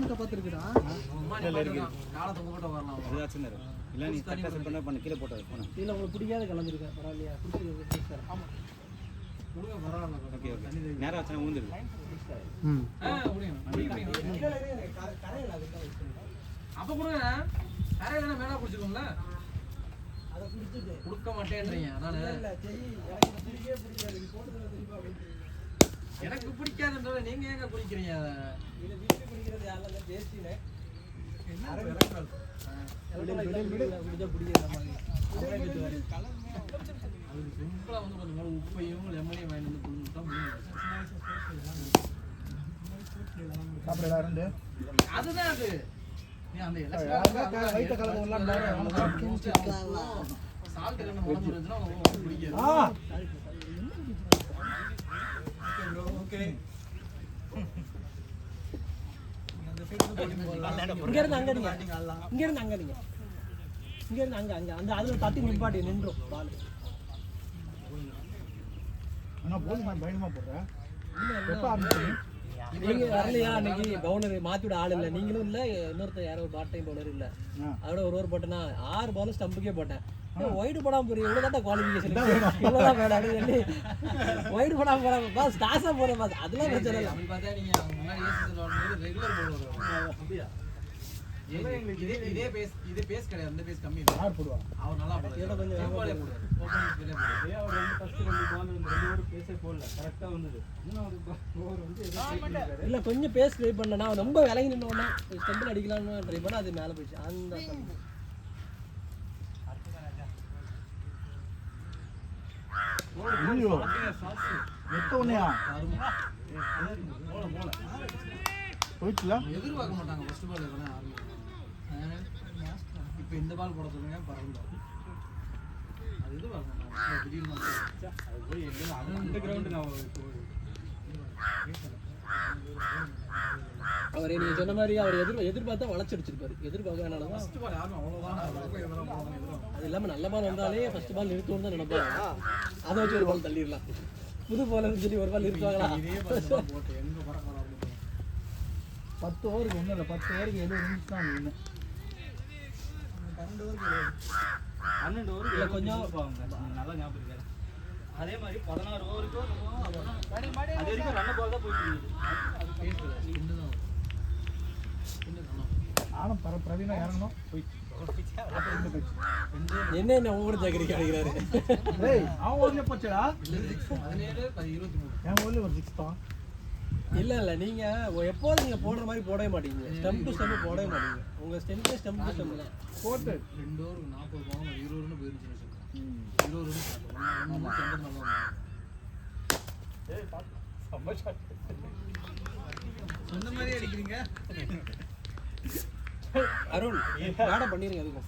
மானுக்க பார்த்துருக்குடா. இல்லை நீ கரெக்டாக செட் பண்ண பண்ண கீழே போட்டு போன இல்லை உங்களுக்கு பிடிக்காத கலந்துருக்கேன் பரவாயில்லையா பிடிச்சி ஆமாம் ஓகே ஓகே நேராக வச்சா ஊந்துருக்கு. அப்போ கொடுங்க கரையில மேலே பிடிச்சிக்கோங்களா அதை பிடிச்சிட்டு கொடுக்க மாட்டேன்றீங்க அதனால எனக்கு பிடிக்காதுன்றத நீங்க ஏங்க குடிக்கிறீங்க இதை வீட்டு குடிக்கிறது யாரெல்லாம் டேஸ்டினே அது சிம்பிளா வந்து கொஞ்சம் உப்பையும் லெமனையும் வாங்கி வந்து கொடுத்துட்டா முடியும். அதுதான் அது அந்த சால்ட் ரெண்டு மணம் இருந்துச்சுன்னா உங்களுக்கு பிடிக்காது. இங்கிருந்து அங்க நீங்க இங்கிருந்து அங்க நீங்க இங்கிருந்து அங்க அங்க அந்த அதுல தட்டி நிப்பாட்டி நின்றோம் பால். ஆனா போல் நான் பயமா போறேன். நீங்க வரலையா அன்னைக்கு பவுலர் மாத்தி விட ஆள் இல்ல நீங்களும் இல்ல இன்னொருத்தர் யாரோ பார்ட் டைம் பவுலர் இல்ல அதோட ஒரு ஓவர் போட்டேன்னா 6 பால் ஸ்டம்புக்கே போட்டேன். ஒயிட் போடாம போறீங்க இவ்வளவுதான் குவாலிஃபிகேஷன் இவ்வளவுதான் வேணாம் சொல்லி ஒயிட் போடாம போறாங்க பாஸ் காசா போற பாஸ் அதெல்லாம் பிரச்சனை இல்லை. அப்படி பார்த்தா நீங்க முன்னாடி ரெகுலர் போடுவாங்க அப்படியா இதே பேஸ் கிடையாது அந்த பேஸ் கம்மி யார் போடுவா அவர் நல்லா போடுவார் கொஞ்சம் போடுவார் அவர் வந்து ஃபர்ஸ்ட் 2 பால் 2 ஓவர் பேஸே போடல கரெக்டா வந்தது. மூணாவது ஓவர் வந்து இல்ல கொஞ்சம் பேஸ் ட்ரை பண்ணனா ரொம்ப விலகி நின்னோம்னா ஸ்டம்பில் அடிக்கலாம்னு ட்ரை பண்ணா அது மேல போயிடுச்சு அந்த ஐயோ எத்தோனையா போயிடுச்சுல எதிர்பார்க்க மாட்டாங்க ஃபர்ஸ்ட் பால் எவ்வளோ இப்போ இந்த பால் போட சொல்லுங்க பரவாயில்ல அது எதிர்பார்க்க மாட்டாங்க திடீர்னு அது போய் எங்கே அந்த கிரவுண்டு நான் அவரை நீங்க சொன்ன மாதிரி அவர் எதிர்பார்த்தா வளைச்சடிச்சிருப்பாரு எதிர்பார்க்கறனால தான் ஃபர்ஸ்ட் பால் யாரும் அவ்வளோதான் அது இல்லாம நல்ல பால் வந்தாலே ஃபர்ஸ்ட் பால் நிறுத்தணும்னு தான் நினைப்பாங்க. அதை வச்சு ஒரு பால் தள்ளிடலாம் புது பால் சொல்லி ஒரு பால் நிறுத்துவாங்களா இதே பால் போட்டு எங்கே பறக்கலாம் 10 ஓவருக்கு ஒன்றும் இல்லை 10 ஓவருக்கு 70 ரன்ஸ் தான் ஒன்று 12 ஓவர் இல்லை கொஞ்சம் நல்லா ஞாபகம் இருக்காரு. அதே மாதிரி 16 ஓவருக்கும் அது வரைக்கும் ரன் பால் தான் போயிட்டு இருக்குது. நானும் பிரவீனா இறங்கணும் போயிடுச்சு என்ன உங்களோட ஜாக்கிரி கிடைக்கிறாரு அவன் ஊர்ல போச்சடா 17 23 என் ஊர்ல ஒரு 6 தான் இல்ல இல்ல நீங்க எப்போதும் நீங்க போடுற மாதிரி போடவே மாட்டீங்க ஸ்டெம்ப் டு ஸ்டெம்ப் போடவே மாட்டீங்க உங்க ஸ்டெம்ப் டு ஸ்டெம்ப் தான் போட்டு 2 ஓவர் 40 பால் 20 ரன் போயிருச்சு 20 ரன் சொந்த மாதிரி அடிக்கிறீங்க அருண் வேட பண்ணிருங்க அதுக்கும்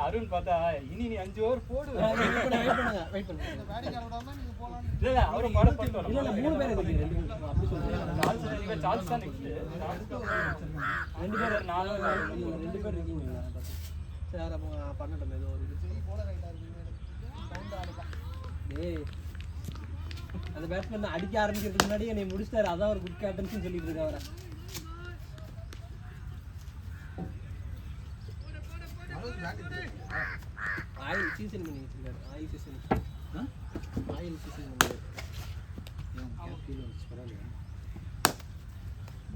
அருண் பார்த்தா இனி நீ 5 ஓவர் போடு வெயிட் பண்ணுங்க இல்ல அவரு பாட பண்ணிட்டோம். இல்ல 3 பேர் இருக்கீங்க அப்படி சொல்றீங்க சார்ஜ் தான் நெக்ஸ்ட் 2 பேர் 2 பேர் இருக்கீங்க சரி அப்ப பண்ணட்டும் ஏதோ ஒரு டேய் அந்த பேட்ஸ்மேன் அடிக்க ஆரம்பிக்கிறதுக்கு முன்னாடியே நீ முடிச்சிட்டாரு அதான் ஒரு குட் கேப்டன்சி சொல்லிட்டு இருக்க அவரை ஆயில் சீசன் பண்ணி வச்சிருக்காரு ஆயில் சீசன்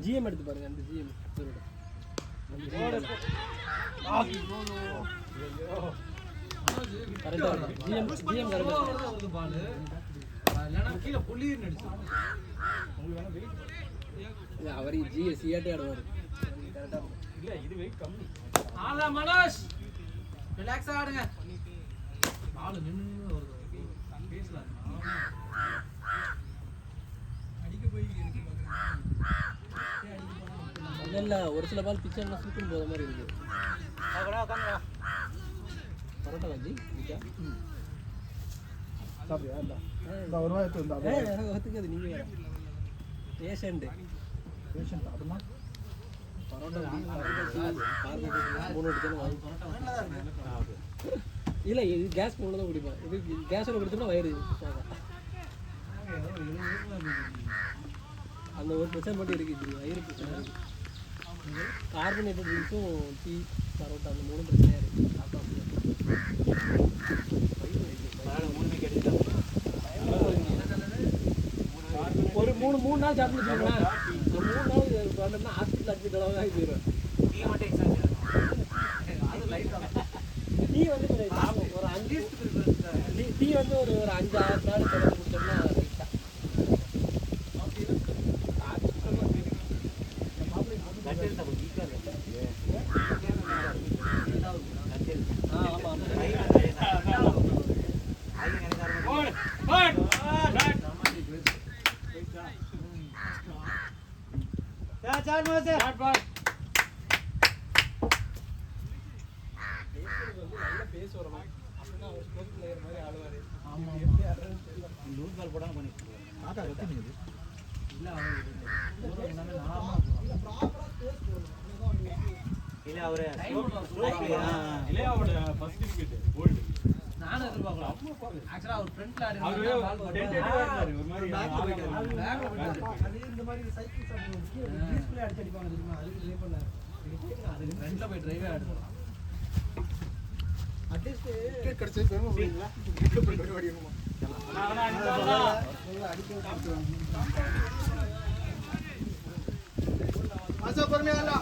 ஜிஎம் எடுத்து பாருங்க அந்த ஜிஎம் அவர் சிஆர்டி ஆடுவார் இல்ல இது வெயிட் கம்மி ஆலா மனோஜ் ரிலாக்ஸ் ஆடுங்க பால் நின்னு வருது பேசலாம் அடிக்க போய் இல்ல ஒரு சில பால் பிச்சர் சுத்தும் போற மாதிரி இருக்கு பரோட்டா காஜி விக்கா சாப்பியா இந்த ஒரு வாய் எடுத்து வந்தா எனக்கு ஒத்துக்காது நீங்க வேற பேஷண்ட் அதுமா பரோட்டா மூணு எடுத்து வாங்கி இல்ல இது கேஸ் மூணு தான் குடிப்பேன் இது கேஸோட குடிச்சோம்னா வயிறு அந்த ஒரு பிரச்சனை மட்டும் இருக்கு வயிறு பிரச்சனை கார்பனேட்டட் ட்ரிங்க்ஸும் டீ பரோட்டா அந்த 3 பிரச்சனையாக இருக்குது. ஒரு 3 நாள் சாப்பிட்டு வச்சுக்கோங்களேன். 3 நாள் பண்ணோம்னா ஹாஸ்பிட்டல் அட்மிட் அளவாக போயிடும். டீ வந்து ஒரு 5 டீ வந்து ஒரு 5-6 நாள் தொடர்ந்து கொடுத்தோம்னா ரைட்டாக பேச வரணும். அப்படின்னா அவர் ஸ்போர்ட்ஸ் பிளேயர் மாதிரி ஆடுவார். லூஸ் பால் போடாமல் பண்ணிட்டு இல்லை இல்லை அவரு இளையாவோட ஃபர்ஸ்ட் விக்கெட் கோல்டு நானும் எதிர்பார்க்கலாம். ஆக்சுவலாக அவர் ஃப்ரண்ட்ல அவரு ஒரு மாதிரி இந்த மாதிரி சைக்கிள் டிஸ்பிளே அடிச்சு அடிப்பாங்க தெரியுமா? அதுக்கு ட்ரை பண்ணாரு. அதுக்கு ஃப்ரண்ட்ல போய் டிரைவே ஆடுறோம். அட்லீஸ்ட் விக்கெட் கிடைச்சது பெருமை போடுவீங்களா? விக்கெட் போய் டிரைவ் அடிக்கணுமா? ஆசா பொறுமையா இல்ல.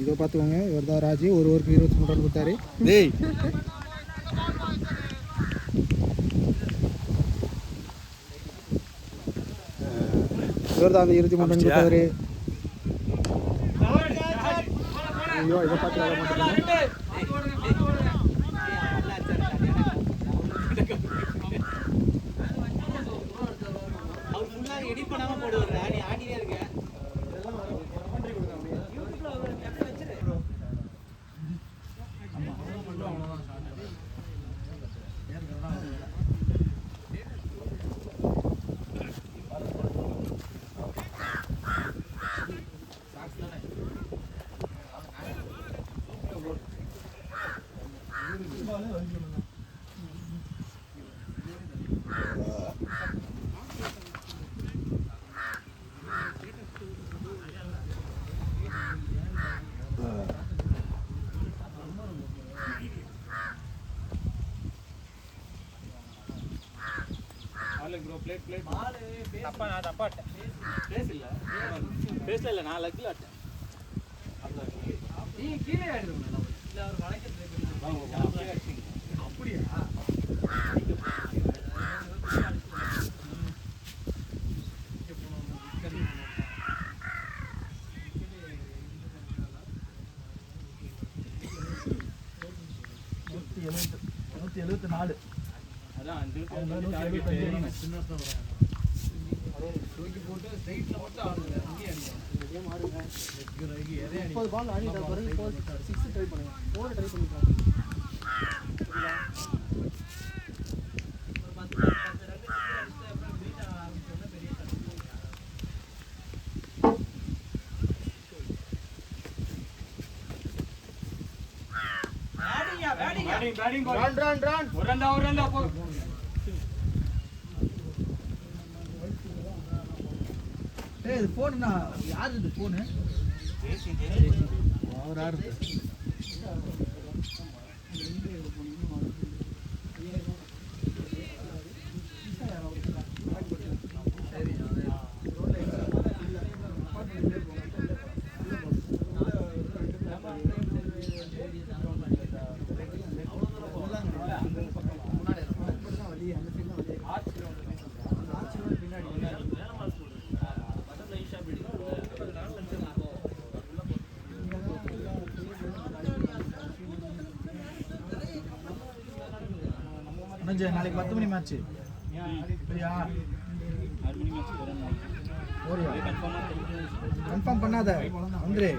இதோ பார்த்துக்கோங்க, இவர் தான் ராஜு. ஒரு ஓவருக்கு 23 ரன் கொடுத்தாரு. இவர் தான் அந்த 23 ரன் கொடுத்தாரு. ஐயோ, இதை பார்த்து வர மாட்டேங்க. அவர் ஃபுல்லாக எடிட் பண்ணாமல் போடுவார். நீ ஆடினே இருக்க. பேசல நான் லக்கில் ஆட்டேன். நீ கீழே ஆடுறீங்க. இல்லை அவர் வளைக்க ட்ரை பண்ணுவாங்க. அப்படியா? தூக்கி போட்டு ஸ்ட்ரைட்ல மட்டும் ஆடுங்க. அங்கேயே அடிங்க. 30 பால் ஆடிட்ட பிறகு 6 ட்ரை பண்ணுங்க. 4 ட்ரை பண்ணிட்டாங்க. ஒரு 10 ரன் அப்புறம் பீட் ஆரம்பிச்சோன்னா பெரிய பேட்டிங் ரன் ஒரு ரன் போ. இது ஃபோனுண்ணா, யார் இது ஃபோனு? அவர் யாரு? நாளைக்கு 10 மணி மேட்ச். கன்ஃபார்ம் பண்ணாத வந்துரு.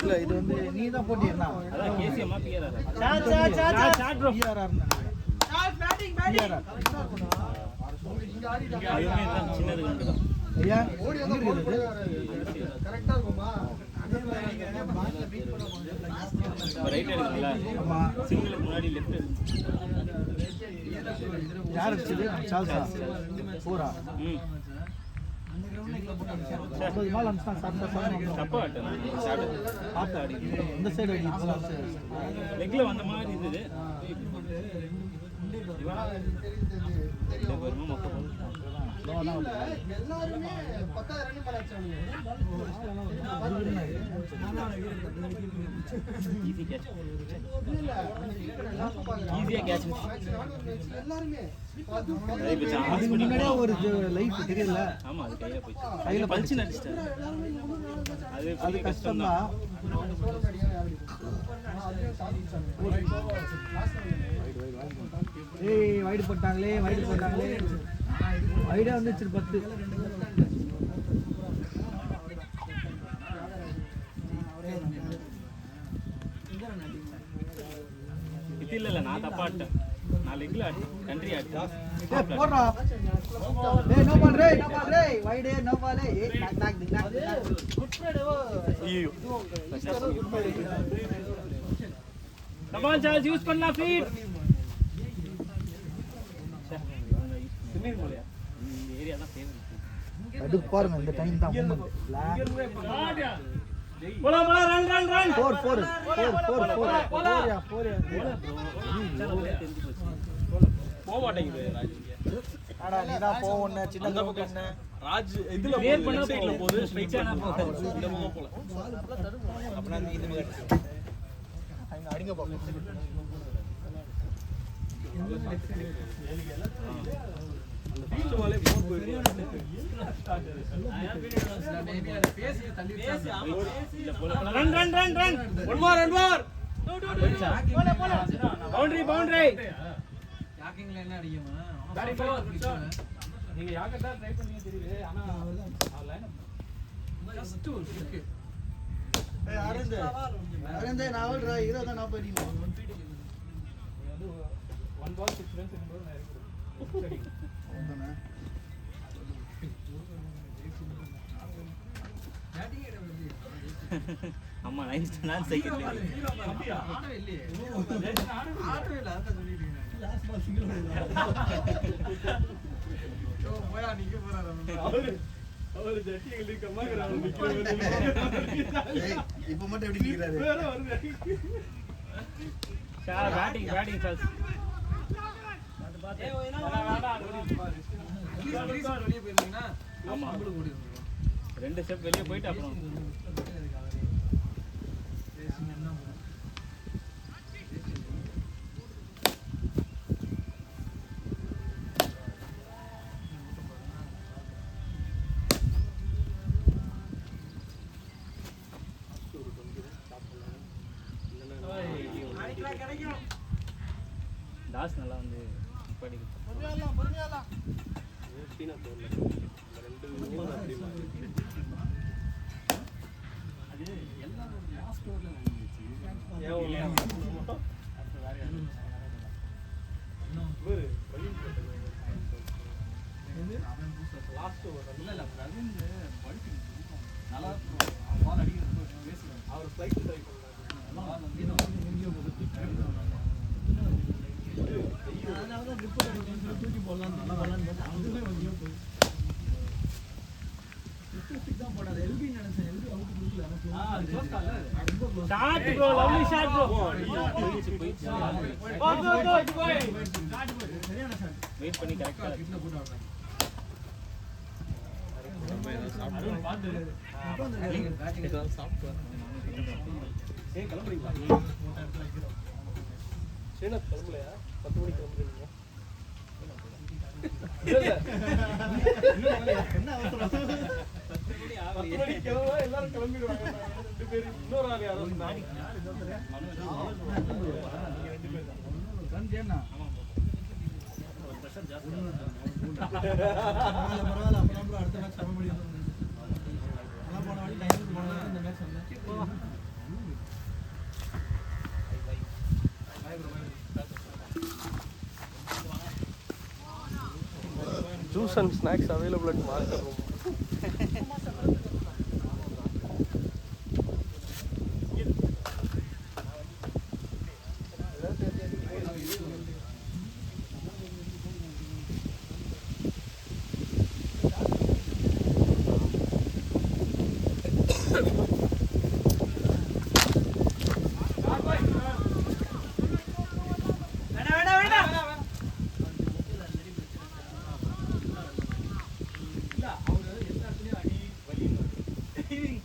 இல்ல இது வந்து நீ தான் போட்டியா ஐயா கரெக்டா இருக்குமா யார் அடிச்சது சால்சா பூரா இந்த சைடு லெக்ல வந்த மாதிரி இருந்தது ஒரு லைஃப் தெரியல. ஆமா அது கையில பல்ச்சு நடிச்சிட்டாரு. அது கஷ்டம் தான். ஏய் வைடு போட்டாங்களே வைடா வந்துச்சு 10. இல்ல நான் தப்பா ஆட்டேன். நான் லெக்ல கண்ட்ரி ஆட்டேன். ஏய் போடுறா. ஏய் நோ பால் ரே வைடு நோ பால் ஏய் டாக் குட் ப்ளே டேவோ. ஐயோ கம் ஆன் சார்ஜ் யூஸ் பண்ணலாம் ஃபீட். ஸ்விமிங் பூல்யா இந்த ஏரியா தான் ஃபேமஸ். அது பாருங்க இந்த டைம் தான் மூமென்ட். போல ரன் 4 போக மாட்டேங்குது ராஜ். ஆடா நீ தான் போவொண்ணே சின்ன பக்கம்னே ராஜ் இதுல கிளியர் பண்ண சைடுல போகுது ஸ்ட்ரைட்டா போகுது. இந்த பக்கம் போல அப்பனா நீ இந்த பக்கம் அங்க அடிங்க பாப்போம். அந்த ஃபீல்ட் வாலே போன் போயிடுது. ரன் ஒன் மோர் பவுண்டரி யாக்கிங்ல என்ன அடிக்குமா நீங்க யாக்கட்டா ட்ரை பண்ணீங்க தெரியுது. ஆனா லைன் ஜஸ்ட் ஒரு கிக். ஏய் அரந்தே நான் ஓடுறா ஹீரோ தான் நான் போடிமா. அது 1 ball 6 runs இருக்கும்போது நான் இறக்குறேன். ஓடனா அம்மா நைஸ் நான் செகண்ட் ஆடவே இல்லையே. ஆடவே இல்ல அத சொல்லிட்டீங்க. லாஸ்ட் பால் சிங்கிள் போயா நிக்க போறாரு அவரு ஜட்டிங்களுக்கு கம்மாக்குறாரு நிக்கிறாரு. இப்போ மட்டும் எப்படி நிக்கிறாரு வேற வருது. சார் பேட்டிங் சார்ஜ் ஏய் ஓய்னா வேடா கிரீஸ் வெளிய போயிருந்தீங்கன்னா ஆமா நம்மளுக்கு ஓடி வந்துரும். 2 ஸ்டெப் வெளிய போயிட்டு அப்புறம் தாஸ் நல்லா வந்து படிக்கு பொறுமையாலாம் சீனா தோல்ல ரெண்டு மூணு அப்படி மாதிரி அது எல்லாம் லாஸ்ட் ஓவர்ல வந்துச்சு. ஏன் மட்டும் வேற யாரும் வேற பலின் போட்டது லாஸ்ட் ஓவர் இல்ல பிரவீன் பல்டி நல்லா பால் அடிக்கிறது பேசுறாங்க. அவர் ஃளைட் ட்ரை பண்ணாரு. எல்லாம் வந்து எங்கயோ போகுது. அதனால ரிப்போர்ட் எடுத்து தூக்கி போடலாம் பார்த்தா அதுவே வந்து போய் ஸ்டிக் தான் போடாத எல்பி நினைச்சேன். எல்பி அவுட் கொடுக்கல. Shot bro lovely shot bro சரியான ஷாட். வெயிட் பண்ணி கரெக்ட்டா கிட்ல போட்டு ஆடுறாங்க. அருண் பாத்து பேட்டிங் சாப்பிட்டு ஏய் கிளம்புறீங்களா? சேனா கிளம்பலையா? 10 மணிக்கு கிளம்புறீங்க. என்ன அவசரம்? 10 மணிக்கு கிளம்புவா, எல்லாரும் கிளம்பிடுவாங்க. 2 பேரு இன்னொரு ஆள் யாரோ இருந்தாங்க. நீங்க 2 பேர் தான். கண்டியண்ணா. பரவாயில்ல, அப்புறம் அடுத்த மேட்ச் நம்ம முடியும். அதான் போன வாட்டி டைமுக்கு போனது இந்த மேட்ச் வந்தேன். Juice and snacks available at Marker Room.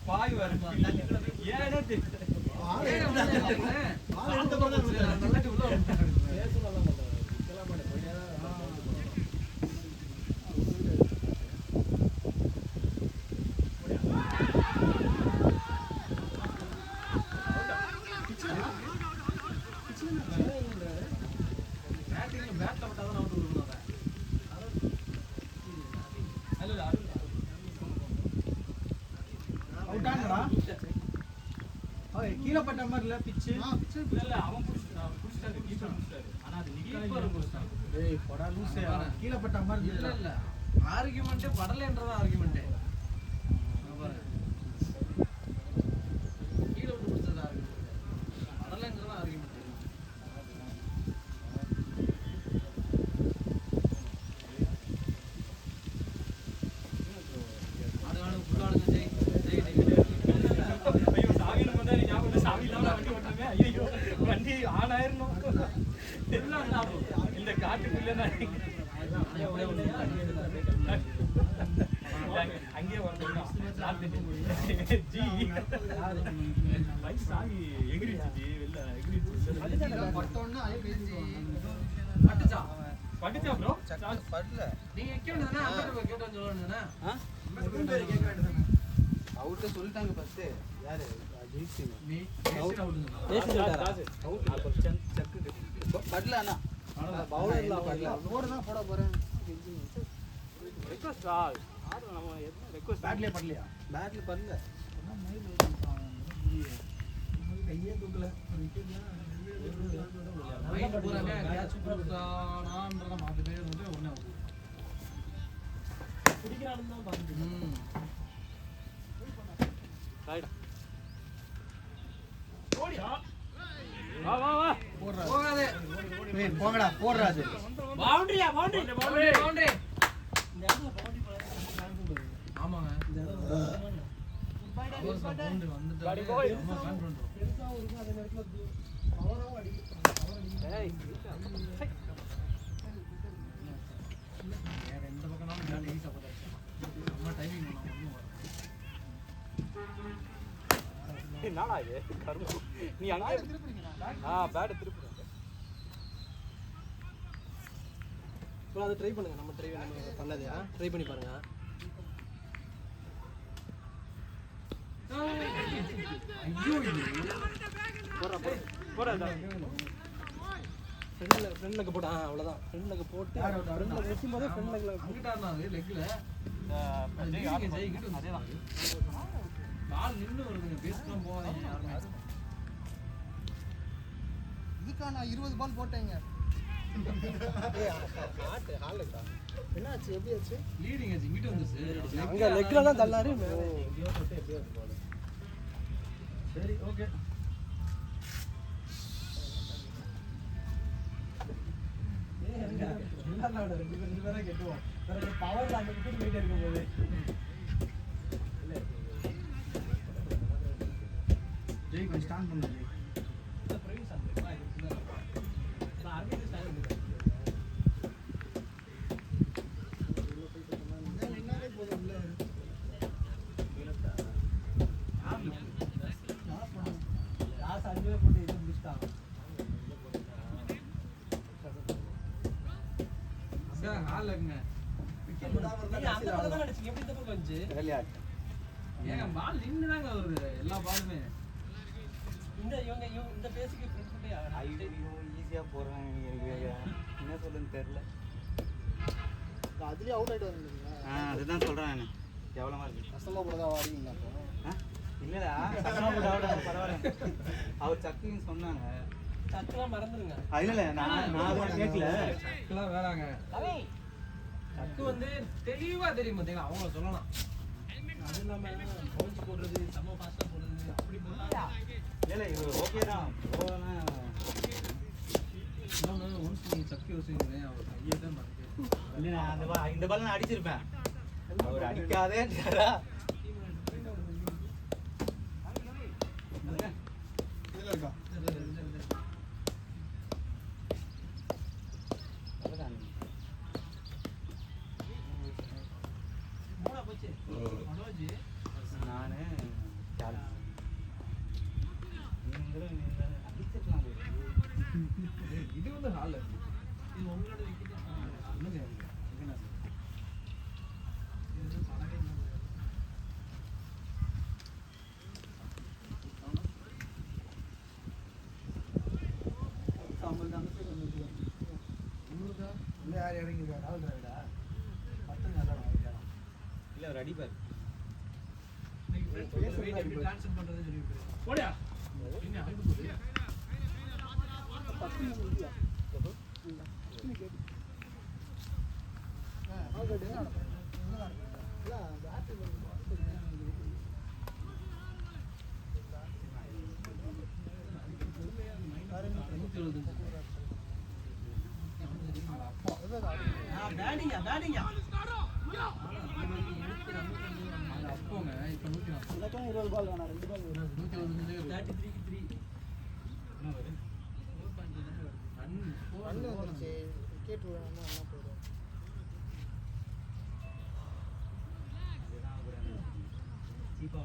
பாய் வரும் ஏனே தெரியல. கீழே பட்ட மாதிரி இல்ல பிச்சு இல்ல அவன் புடிச்சிட்டாரு கீப்பர் புடிச்சிட்டாரு ஆனா அது கீப்பர் புடிச்சிட்டான். டேய் படா லூசே கீழே பட்ட மாதிரி இல்ல இல்ல ஆர்குமென்ட் படலன்றத ஆர்குமென்ட் பாரு கீழே விட்டு புடிச்சது ஆர்குமென்ட் படலன்றத ஆர்குமென்ட். ஆடுகாடு புல்லாடுங்க ஜெய் ஜெய் ஜெய். ஐயோ சாவின மாதிரி ஞாபகம் சாவி இல்லாம வண்டி ஓட்டமே. ஐயோ வண்டி ஆன் ஆயிரணும். இந்த காட்டுக்குள்ள அங்கேயே வரணும் ஜி சாவி எகிரிச்சு ஜி வெளில எகிரிச்சு பட்டுச்சா பட்டுச்சா ப்ரோ படல. நீங்க கேட்க வேண்டியதானே அம்பேத்கர் கேட்டா சொல்ல வேண்டியதானே அம்பேத்கர் கேட்க வேண்டியதானே. அவுட் சொல்லிட்டாங்க ஃபர்ஸ்ட். யாரு அஜித் சிங் நீ பேசி அவுட் பேசி சொல்றாரா? அவுட் செக் படல அண்ணா பவுலர்ல படல. ஓடு தான் போட போறேன். Request ஆர்டர் நம்ம என்ன request பேட்லயே படலையா? பேட்ல படல. கையே தூக்கல மைண்ட் பூராமே கேட்ச் போட்டானான்றத மாத்திட்டே இருந்துட்டு உடனே அவுட். குடிக்கிறான்னு தான் பாருங்க. ரைட் வா வா வா போகாதே. ஏய் போங்கடா போடுறா அது. பவுண்டரியா பவுண்டரி பவுண்டரி பவுண்டரி. இந்த இடத்துல பவுண்டரி போடுறது. ஆமாங்க இந்த பவுண்டரி வந்துட்டாலே நம்ம ஃபேன் பண்றோம். பெருசாவும் இருக்கும் அதே நேரத்துல பவராவும் அடிக்கும். ஏய் வேற எந்த பக்கம்னாலும் பேட் ஈஸியா போட்டாச்சு. நம்ம டைமிங் பண்ணோம் ஒண்ணும் வர. என்னடா இது கருமம் நீ அங்க பேட் திருப்புறீங்க. ப்ரோ அதை ட்ரை பண்ணுங்க. நம்ம பண்ணது ட்ரை பண்ணி பாருங்க. ஐயோ இது போறா ஃப்ரண்ட் லெக் போட்டு அவ்வளவுதான். ஃப்ரண்ட் லெக் போட்டு ஃப்ரண்ட் லெக் வெச்சும் போதே ஃப்ரண்ட் லெக்ல அங்கிட்டாருனா அது லெக்ல ஜெய் கிட்ட அதேதான். கால் நின்னு வருதுங்க. பேஸ்லாம் போவாதீங்க யாருமே. இதுக்கா நான் 20 பால் போட்டேங்க. என்னாச்சு எப்படி ஆச்சு? லீடிங் ஆச்சு இங்கிட்ட வந்துச்சு. அங்க லெக்ல தான் தள்ளாரு. எங்கேயோ தொட்டு எப்படியோ போல. சரி ஓகே. ரெண்டு பேரும் கெட்டுவோம். பவர் அந்த விக்கெட் போயிட்டே இருக்கும் போது ஜெய் கொஞ்சம் ஸ்டாண்ட் பண்ணு ஜெய். ஹால்ல இல்லைங்க. நீங்க அந்த பக்கம் தானே அடிச்சீங்க, எப்படி இந்த பக்கம் வந்துச்சு? ஏங்க பால் நின்னுதாங்க வருது எல்லா பாலுமே. இந்த பேஸுக்கு ஃப்ரண்ட் ஃபுட்டே ஈஸியா போறேன், என்ன சொல்லுன்னு தெரியல. அதுலயே அவுட் ஆயிட்டு வந்துருக்கீங்க. அதுதான் சொல்றேன் நான். கேவலமா இருக்கு. கஷ்டமா கூட தான் ஆடுவீங்க அப்போ. இல்லடா, கஷ்டமா போட்டு ஆடுறாங்க, பரவாயில்ல. அவர் சக்குன்னு சொன்னாங்க. சக்கெல்லாம் மறந்துருங்க. இல்ல நான் அதை கேட்கல. இதெல்லாம் வேணாங்க. சக்கு வந்து தெளிவா தெரியும் பாத்தீங்களா, அவங்க சொல்லலாம். அது இல்லாம பவுன்ஸ் போடுறது, செம்ம ஃபாஸ்டா போடுறது, அப்படி போட்டா இல்ல இது ஓகே தான். போனா இன்னொன்னு ஒன்ஸ் நீங்க சக்கி யோசிக்கிறேன், அவர் கையே தான் மறந்து. இல்ல நான் இந்த பால் நான் அடிச்சிருப்பேன். அவர் அடிக்காதே இதுல இருக்கா? மூணா போச்சு. மனோஜ் நானு அடிச்சிருக்கலாம். இது வந்து ஹால். இது உங்களோட விக்கெட். என்னங்க இது படவே இல்லை. இல்ல யார் இறங்கிருக்கா? ராகுல் டிராவிடா. பத்து நல்லா ஆயிட்டான். இல்ல அவர் அடிப்பார். எப்படி ட்ரான்ஸ்ஃபர் பண்றதுன்னு சொல்லி போடியா. என்ன அழைப்பு போகுது? 10 நிமிஷம். ராகுல் டிராவிடா என்ன இல்ல பேட் பேட்டிங்கா அப்போங்க இப்போ 140. 20 பால் வேணாம், 2 பால் வேணும். 33 ரன் வந்துருச்சு. விக்கெட் வேணும்னா என்ன போதும். சீப்பா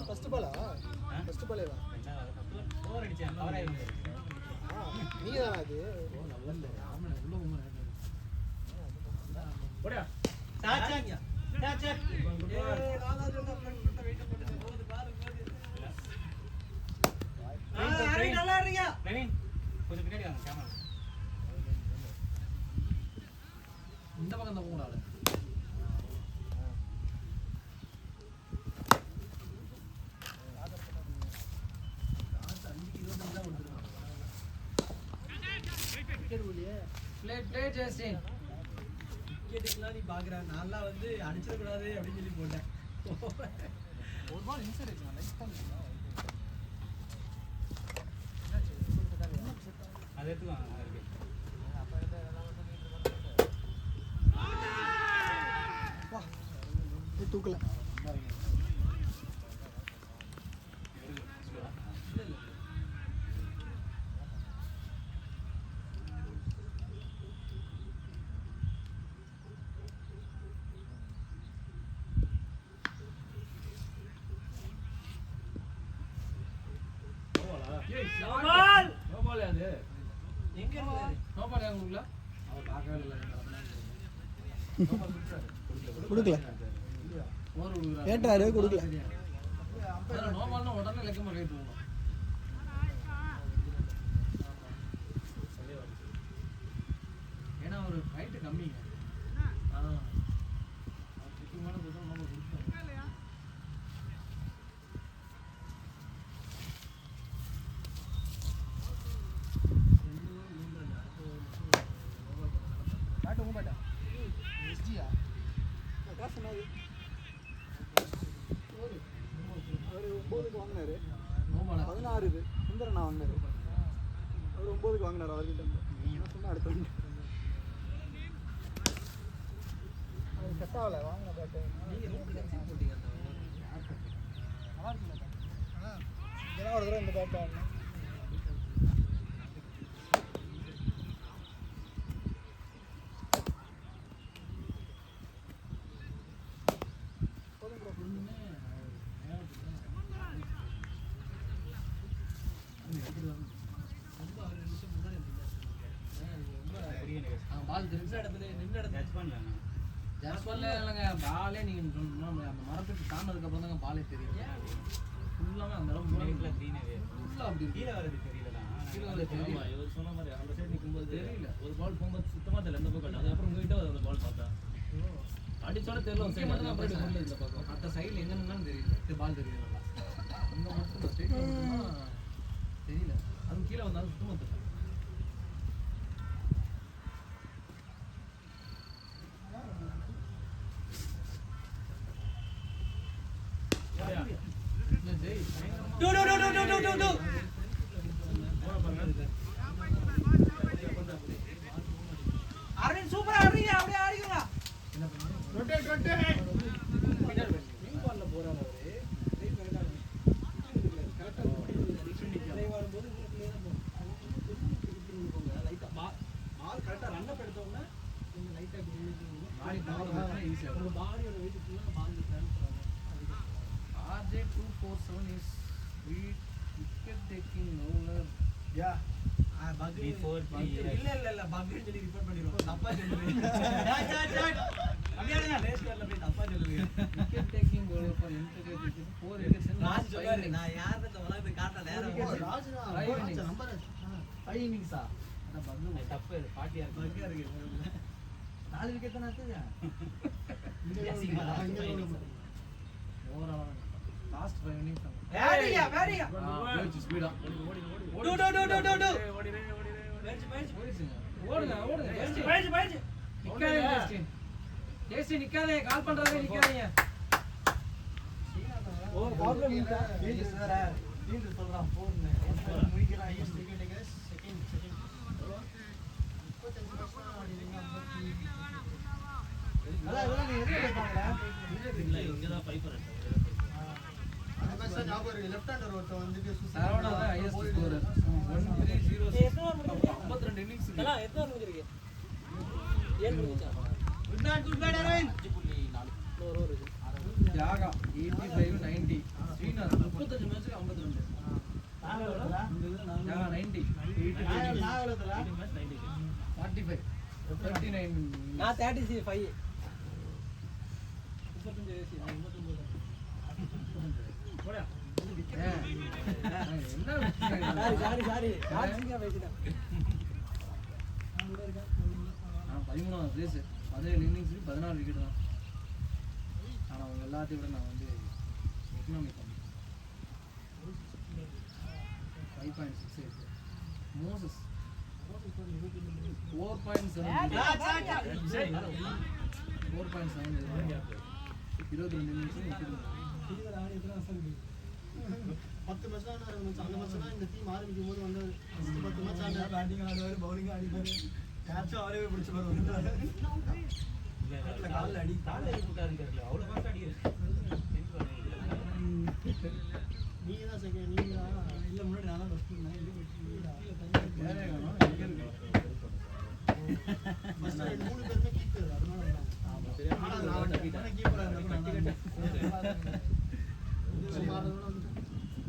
ஃபர்ஸ்ட் பாலா? ஃபர்ஸ்ட் பாலே தான். ஓவர் அடிச்சேன். கவர் ஆயிடுச்சு. நீங்க தானா அது? போடியா. சாச்சா சாச்சா நல்லா இருக்கீங்க. பிரவீன் கொஞ்சம் பின்னாடி வாங்க கேமரா. இந்த பக்கம் தான் போகணும் ஆளு. Play Justin. விக்கெட்டுக்குலாம் நீ பாக்குற, நான்லாம் வந்து அடிச்சிடக்கூடாது அப்படின்னு சொல்லி போட்டேன். ஒரு பால் இன்சைட் ஆயிடுச்சு. லைக் பண்ணல. அதை எடுத்துவாங்க. வா. இது தூக்கல. No ball அது. எங்க இருக்காரு? No ball யாங்க உங்கள? அவர் பார்க்கவே இல்ல. கொடுக்கல. ஓவர் விடுறாரு. கேட்டாரு கொடுக்கல. நோ பால்னா உடனே லெக்கமா ரைட் போகணும். ஏன்னா ஒரு ஹைட் கம்மிங்க. முக்கியமான பொருள் நம்ம கொடுத்தோம். பேட் உங்க பேட்டா? எஸ்ஜியா? காசு என்னது? அவர் 9க்கு வாங்கினாரு. நோ பால் 16 இது. சுந்தரண்ணா வாங்கினாரு. அவர் 9க்கு வாங்கினாரு அவர்கிட்ட. நீ என்ன சொன்னா அடுத்து வந்து. அது செட் ஆகல வாங்கின பேட்டு. நீங்க ரூட்ல எக்ஸிட் போட்டீங்க அந்த நல்லா இருக்குல்ல? இதெல்லாம் ஒரு தடவை இந்த பேட் வாங்கினேன். பால் தெரிஞ்ச இடத்துல நின்ற இடத்துல டச் பண்ணல ஜஸ்வல்ல இல்லைங்க பாலே நீங்க அந்த மரத்துக்கு தாண்டதுக்கு அப்புறம் தாங்க பாலே தெரியும் ஃபுல்லாமே அந்த இடம் வீட்ல க்ரீனவே ஃபுல்லா அப்படி இருக்கு. கீழ வரது தெரியலடா கீழ வரது தெரியல. இவர் சொன்ன மாதிரி அந்த சைடு நிக்கும்போது தெரியல. ஒரு பால் போகும்போது சுத்தமா தெரியல எந்த பக்கம் அதுக்கப்புறம் உங்ககிட்ட ஒரு பால் பார்த்தா அடிச்சோட தெரியல ஒரு சைடு மட்டும் தான் அப்புறம் பிரச்சனை. இந்த பக்கம் மற்ற சைடுல எங்க நின்னாலும் தெரியல இது பால் தெரியல இங்க மட்டும் ஸ்ட்ரெயிட்ல மட்டும் தெரியல அது கீழே வந்தாலும் சுத்தமா தெரியல Jai two two two two two two two Aravind சூப்பரா ஆடுறீங்க அப்படியே ஆடிக்கோங்க மீன் பால்ல போறாரு அவரு கரெக்டா வரும்போது உங்களுக்குள்ளே தான் போகும் லைட்டா பால் கரெக்டா ரன் அப் எடுத்த உடனே நீங்க லைட்டா பாடி பால் ஈஸியா உங்க பாடியோட வெயிட் ஃபுல்லா பால் ட்ரான்ஸ்ஃபர் ஆகும் RJ247 is wicket taking bowler. Yeah. Before 3 years. இல்ல பக்னு சொல்லி ரிப்போர்ட் பண்ணிடுவோம். தப்பா சொல்லுவீங்க. அப்படியே ரேஸ்ல போய் தப்பா சொல்லுவீங்க. Wicket taking bowler for integrated cricket 4 wickets in Raj சொல்றாரு நான் யாரத உலகத்தை காட்ட நேரம் ராஜ்னா 5 innings ஆ அட பக்னு தப்பு இது பாட்டியா இருக்கு பக்கா இருக்கு 4 விக்கெட் தான ஆச்சுங்க ஓவரால் லாஸ்ட் 5 innings வேடியா வேடியா ஓடி ஸ்பீடா two two two two two two ஓடுங்க ஓடுங்க பைஜ் பைஜ் நிக்காதே ஜெஸ்டி நிக்காதே கால் பண்றாதே நிக்காதீங்க ஓ ப்ராப்ளம் இல்ல ஃபீல்ட் வேற ஃபீல்ட் சொல்றான் போன்னு முடிக்கிறான் செகண்ட் அதான் இதெல்லாம் நீ எதுல கேட்பாங்களா இல்ல இங்க தான் பைப்பர் அந்த மேட்ச் ஞாபகம் இருக்கு லெஃப்ட் ஹேண்டர் ஒருத்தன் வந்துட்டு சரவணா தான் ஹையஸ்ட் ஸ்கோரர் 1306 எத்தனை ஓவர் முடிஞ்சிருக்கு 52 இன்னிங்ஸ் அண்ணா எத்தனை ஓவர் முடிஞ்சிருக்கு 7 முடிஞ்சா குட் பேட் அரவிந்த் ஒரு ஓவர் இருக்கு தியாகா 85 90 ஸ்ரீனர் 35 மேட்ச்க்கு 52 தியாகா 90 45 39 நான் 35 35 வயசு நான் 39 சாரி சாரி சாரி பேசிட்டேன் 13வது பிளேஸ் 17 இன்னிங்ஸ் 16 விக்கெட் தான் ஆனா அவங்க எல்லாத்தையும் விட நான் வந்து எக்கனாமிக் பண்ணேன் 5.68 மோசஸ் 4.7 22 இன்னிங்ஸ் 10 மேட்ச் தான் இருந்துச்சு அந்த மேட்ச் தான் இந்த டீம் ஆரம்பிக்கும் போது வந்து 10 மேட்ச் ஆனா பேட்டிங் ஆடுவாரு பவுலிங் ஆடிப்பாரு கேட்ச் அவரே பிடிச்சு பாரு கால்ல அடி கால்ல அடி போட்டாருங்க அவ்வளவு பாஸ் அடிக்கிறாரு நீங்க தான் செகண்ட் நீங்க இல்ல முன்னாடி நான் தான் ஃபர்ஸ்ட் நான் இல்ல ஃபர்ஸ்ட் 3 பேருமே கீப்பர் அதனால நான் கீப்பரா இருந்தா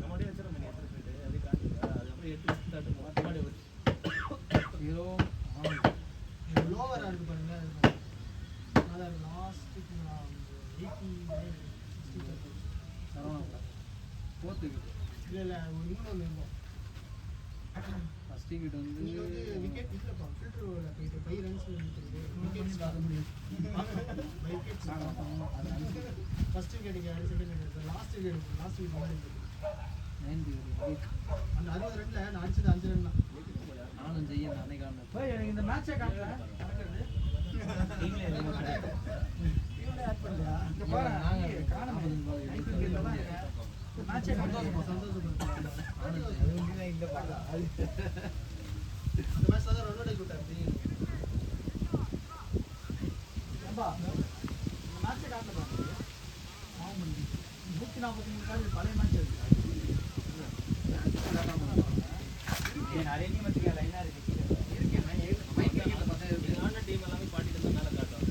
நம்மளே வச்சிர முடியாது அது காட்டுங்க அது அப்படியே எடுத்து ஸ்டார்ட் மாடி வச்சு ஹீரோ லோவர் ஆடு பாருங்க அத லாஸ்ட் 89 60 சரவணா ஃபோர்த் விக்கெட் இல்ல இன்னொன்னு இருக்கும் ஃபர்ஸ்ட் விக்கெட் வந்து நீங்க வந்து விக்கெட் இல்ல ஃபில்டர்ல போயிட்டு 5 ரன்ஸ் விக்கெட்ஸ் ஆக முடியும் wickets first wicket second wicket last wicket 9 wicket அந்த 60 ரன்ல நான் அடிச்சது 5 ரன் தான் நானும் ஜெய்யன் நானே காரணம் போய் எனக்கு இந்த மேட்சே காட்டல நீங்களே இவனே ஆட் பண்ணலையா இங்க பாரு நாங்க காணோம் மேட்சே சந்தோஷப்படுறேன் இந்த பாரு அந்த மேட்ச் தான் ரன் அடிச்சு விட்டாரு ஏம்பா இந்த மேட்சே காட்டல பாருங்க 143 பழைய மேட்ச் இருக்கு நிறைய டீம் வச்சுக்க லைனா இருக்கு ஆன டீம் எல்லாமே பாட்டிட்டு தான் மேல காட்டும்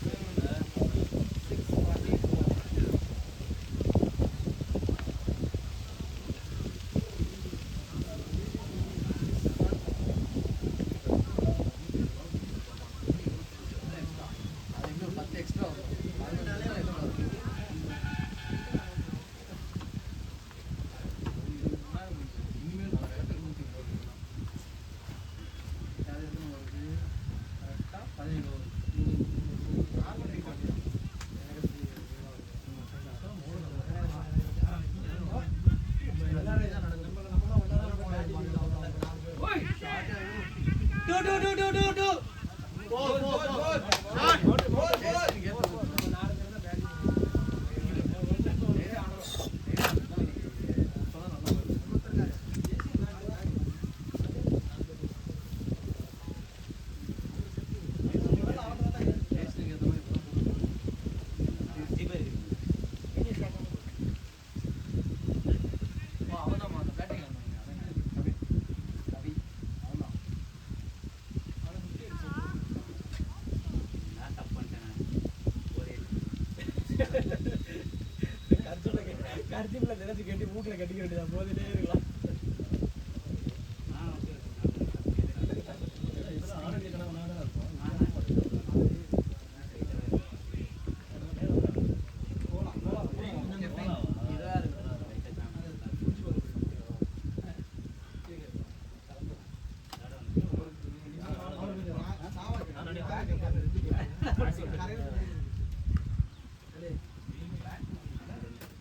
கர்ச்சிப்ல நினைச்சு கட்டி மூக்குல கட்டிக்க வேண்டியதான் போதுட்டே இருக்கலாம்.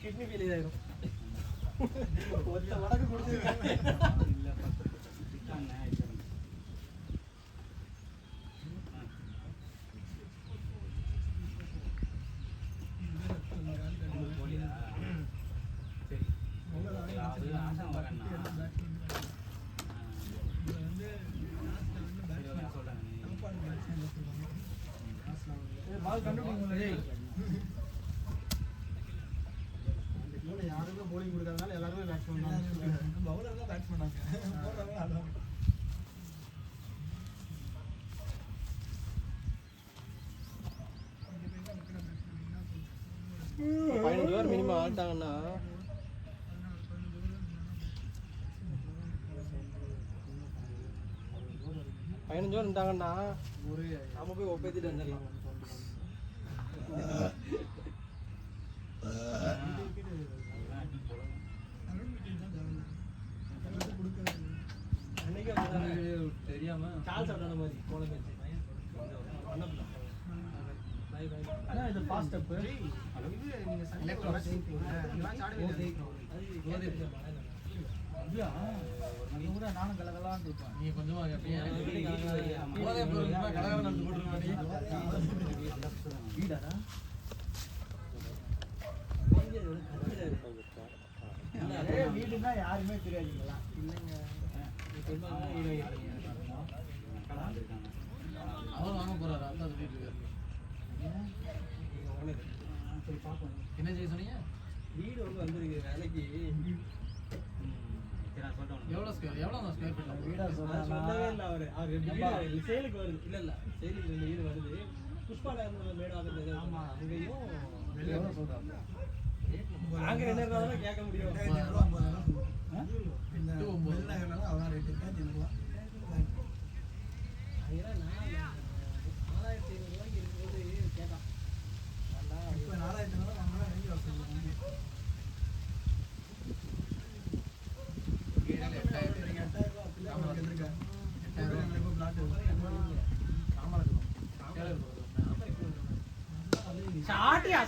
கிட்னி ஃபெயிலியர் ஆயிரும். ஒத்த வடக்கு கொடுத்துருக்காங்க. யாருமே bowling கொடுக்காதனால எல்லாருமே batsman தான். bowler தான் batsman ஆங்க. bowler தான் ஆடுவாங்க. பதினஞ்சு பேர் மினிமம் ஆட்டாங்கன்னா இருந்தாங்கன்னா நம்ம போய் ஒப்பேத்திட்டு வந்துடலாம். தெரியாம கால் சாப்பிட்டான மாதிரி போன மேட்ச் இது ஃபாஸ்ட் அப் இது நீங்க select பண்ண ஜெயிப்பீங்க. மேட்ச் ஆடுவீங்க. அப்படியா? நீ கூட நானும் கலகலான்னு இருப்பேன். நீ கொஞ்சமா அப்படியே போதே பொருள் கலகலன்னு வந்து போட்டுருவாடி. வீடாடா? வீடுன்னா யாருமே தெரியாதுங்களா? இல்லைங்க. அவரும் வாங்க போறாரு. அந்த வீட்டுக்கு என்ன செய்ய சொன்னீங்க? வீடு ஒன்று வந்துருக்கு வேலைக்கு. எவ்வளோ ஸ்கொயர் ஃபீட் வீடா சொல்லவே இல்லை அவரு சேலுக்கு வருது. இல்ல சேலுக்கு 2 வீடு வருது. புஷ்பா மேடு ஆகுறது. ஆமா அங்கேயும் எவ்வளோ சொல்றாங்க? நாங்க 2 கேட்க முடியும். 4500 ரூபாய்க்கு இருக்கும்போது கேட்டான்.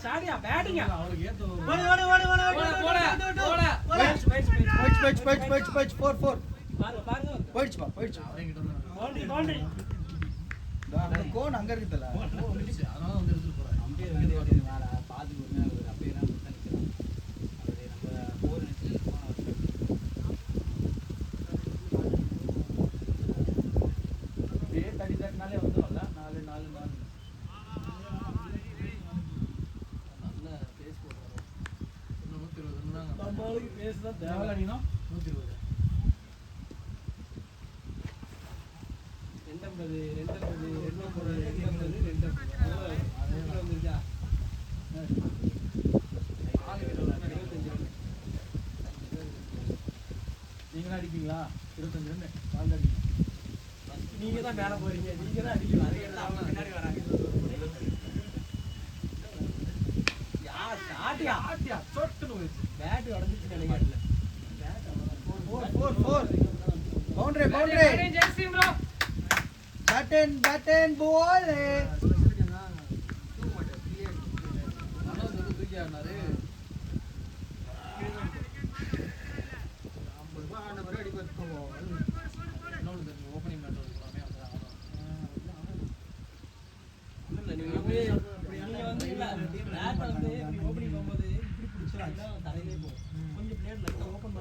சாடியா பேட்டிங்கா அவருக்கு ஏத்த பாருங்க பவுண்டரி கோன் அங்க இருக்குதுல்ல அதனால வந்து எடுத்துட்டு போறாரு. அப்படியே தடி தட்டினாலே வந்துடும்ல 4 நல்ல பேஸ் போடுறாங்க. 120 நம்ம ஆளுக்கு பேஸ் தான் தேவை. எவ்வளோ அடிக்கணும்? 120. 2 நீங்களா அடிப்பீங்களா? 25 ரன் பால் அடிப்பீங்க. நீங்க தான் மேல போறீங்க. நீங்க தான் அடிக்கணும். அது எல்லாம் அவங்க பின்னாடி வராங்க. ஆட்டியா சொட்டுன்னு போயிடுச்சு. பேட் உடஞ்சிச்சு நினைக்கிறேன். பவுண்டரி பேட்டன் பால் தூக்கி ஆடினாரு. 50 ரூபாய் ஆன பிறகு அடிப்பது இன்னொன்று ஓப்பனிங் மேட்ச் போகலாமே நீங்க வந்து பேட் வந்து ஓப்பனிங் போகும்போது இப்படி பிடிச்சா தலையிலே போகும். கொஞ்சம் பிளேட் லைட்டா ஓபன் பண்ணி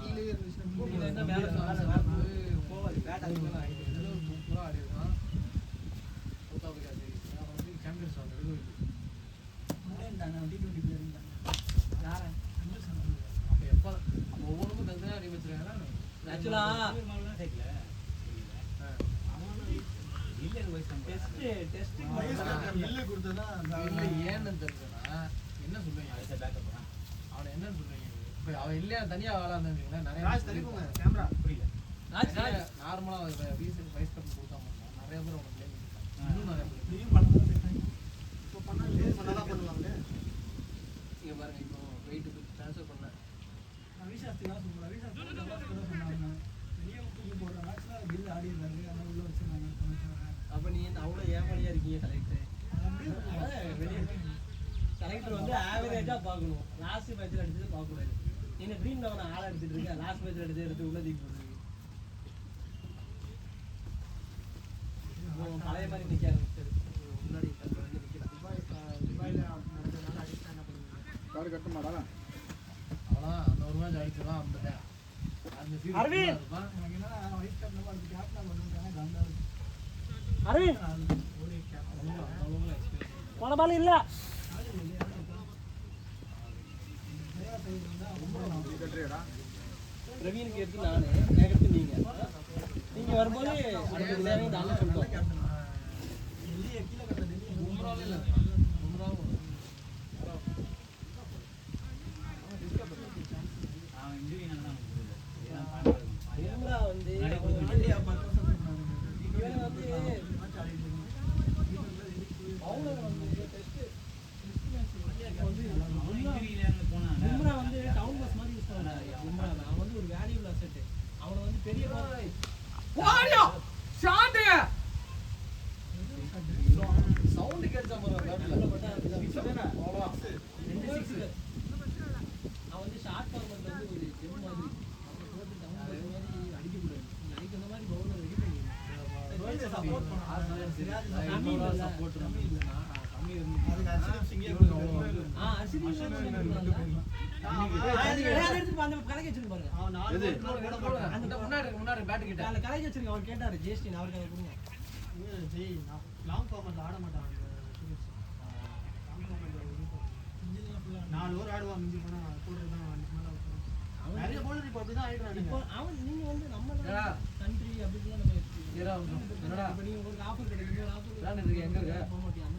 கீழே இருந்துச்சுன்னா கீழே இருந்தா மேல போவாது. பேட் அதுக்கு மேல ஆயிடுது. சூப்பராக ஆடி இருக்கான். சவுத் ஆப்பிரிக்கா சரி சாம்பியன்ஸ் ஆகுது. அப்போ எப்போ ஒவ்வொன்றுக்கும் தனியாக அடி வச்சிருக்காங்க. ஆக்சுவலா இல்ல கொடுத்தா இல்ல ஏன்னு தெரிஞ்சனா என்ன சொல்லுவீங்க அவனை என்ன சொல்லுவீங்க இப்ப அவன் இல்லையா தனியா ஆளாந்துங்களா நிறைய ராஜ் தெரியுங்க கேமரா புரியல நார்மலா ரீசன்ட் வைஸ் கப் கொடுக்காம நிறைய பேர் அவனுக்கு ப்ளே பண்ணிருக்காங்க இன்னும் நிறைய பேர் ப்ளேயும் பண்ணலாம் இப்போ பண்ணலாம் பண்ணுவாங்க இங்க பாருங்க இப்போ வெயிட் ட்ரான்ஸ்ஃபர் பண்ணேன் ரவிசாஸ்திரி தான் சொல்றாங்க ரவிசாஸ்திரி தான் சொன்னாங்க பெரிய தூக்கி போடுற மேட்ச்ல பில் ஆடி இருந்தாரு அத உள்ள வச்சிருந்தாங்க அப்ப நீ அவ்வளோ ஏமாளியா இருக்கீங்க கலெக்டர் கலெக்டர் வந்து ஆவரேஜா பார்க்கணும் லாஸ்ட் மேட்ச்ல அடிச்சது பார்க்கக்கூடாது நீங்க ட்ரீம் லெவன் ஆள எடுத்துட்டு இருக்க லாஸ்ட் மேட்ச்ல அடிச்சு எடுத்து உள்ள தூக்கி போடுறீங்க பழைய மாதிரி நிக்க ஆரம்பிச்சது முன்னாடி வந்து துபாயில நடந்தனால அடிச்சா என்ன பண்ணுவீங்க கார் கட்ட மாட்டானா அவ்வளோதான் அந்த ஒரு மேட்ச் அடிச்சதான் அந்த அரவிந்த் எனக்கு என்ன வைஸ் கேப்டன் வந்து கேப்டன் பண்ணுவாங்க கண்டா அரவிந்த் ஒரு கேப்டன் போன பால் இல்ல பிரவீனுக்கு எடுத்து நானு எடுத்து நீங்க வரும்போது அடுத்த தேவையை நாங்க சொல்றோம் வெளியே கீழே கட்ட டெல்லி உம்ராவே இல்லை உம்ராவும் பும்ரா வந்து ஆண்டியா 10 வருஷம் சொன்னாங்க இவன் வந்து மேட்ச் ஆடிட்டு பவுலர் வந்து பும்ரா வந்து டவுன் பஸ் மாதிரி யூஸ் பண்ணாரு பும்ரா அவன் வந்து ஒரு வேல்யூபிள் அசெட் அவனை வந்து பெரிய சவுண்ட் கேட்சா அவன் வந்து ஷார்ட் ஃபார்மர்ல வந்து ஒரு ஜெம் மாதிரி அடிக்கக்கூடாது அதுக்கு அந்த மாதிரி பவுலர் ரெடி பண்ணி சப்போர்ட் முன்னாடி பேட் கிட்ட லாங் ஃபார்மட்ல ஆட மாட்டான் 4 ஓவர் ஆடுவான் மிஞ்சி போனா போடுறதுதான் நிறைய பவுலர் இப்போ அப்படிதான் ஆயிடுறாங்க அவன் நீங்க வந்து நம்ம கண்ட்ரி அப்படிலாம் நம்ம இப்ப நீங்க உங்களுக்கு ஆஃபர் கிடைக்குது ஆஃபர் எங்க இருக்க போக மாட்டேன்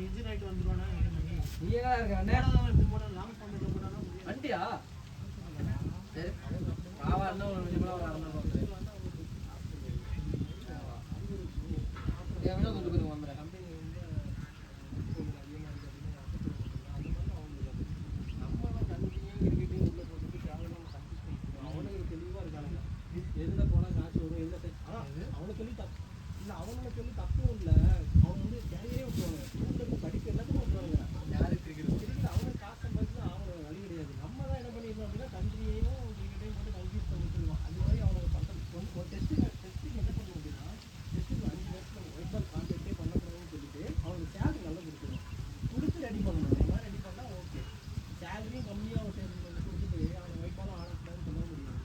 இன்ஜின் ஆயிட்டு வந்துருவானா நீ எங்க இருக்க லாங் ஃபார்மட்ல போட்டானா வண்டியா சரி பாவா இன்னும் ஒரு நிமிஷம் கூட வரணும் ஏன் வினோத் கொடுக்குறீங்க வந்துடுறேன் எதுல போனா காசு வரும் எதுல அவனை சொல்லி தப்பு இல்ல அவனை சொல்லி தப்பும் இல்ல அவன் வந்து கேரியரே விட்டுருவாங்க படிப்பு எல்லாத்தையும் விட்டுருவாங்க யாரு கிரிக்கெட் கிரிக்கெட் அவனுக்கு காசு சம்பாதிச்சு அவனுக்கு வழி கிடையாது நம்ம தான் என்ன பண்ணிருக்கோம் அப்படின்னா கண்ட்ரியையும் கிரிக்கெட்டையும் போட்டு கன்ஃபியூஸ் பண்ணி விட்டுருவோம் அது மாதிரி அவனுக்கு பண்றது ஒரு டெஸ்ட்டுக்கு என்ன பண்ணுவோம் அப்படின்னா டெஸ்ட்டுக்கு 5 மேட்ச்ல ஒயிட் பால் கான்டாக்டே பண்ணக்கூடாதுன்னு சொல்லிட்டு அவனுக்கு சேலரி நல்லா கொடுத்துருவோம் கொடுத்து ரெடி பண்ணணும் அந்த மாதிரி ரெடி பண்ணா ஓகே சேலரியும் கம்மியாக கொடுத்துட்டு அவன் ஒயிட் பாலும் ஆடக்கூடாதுன்னு சொல்ல முடியாது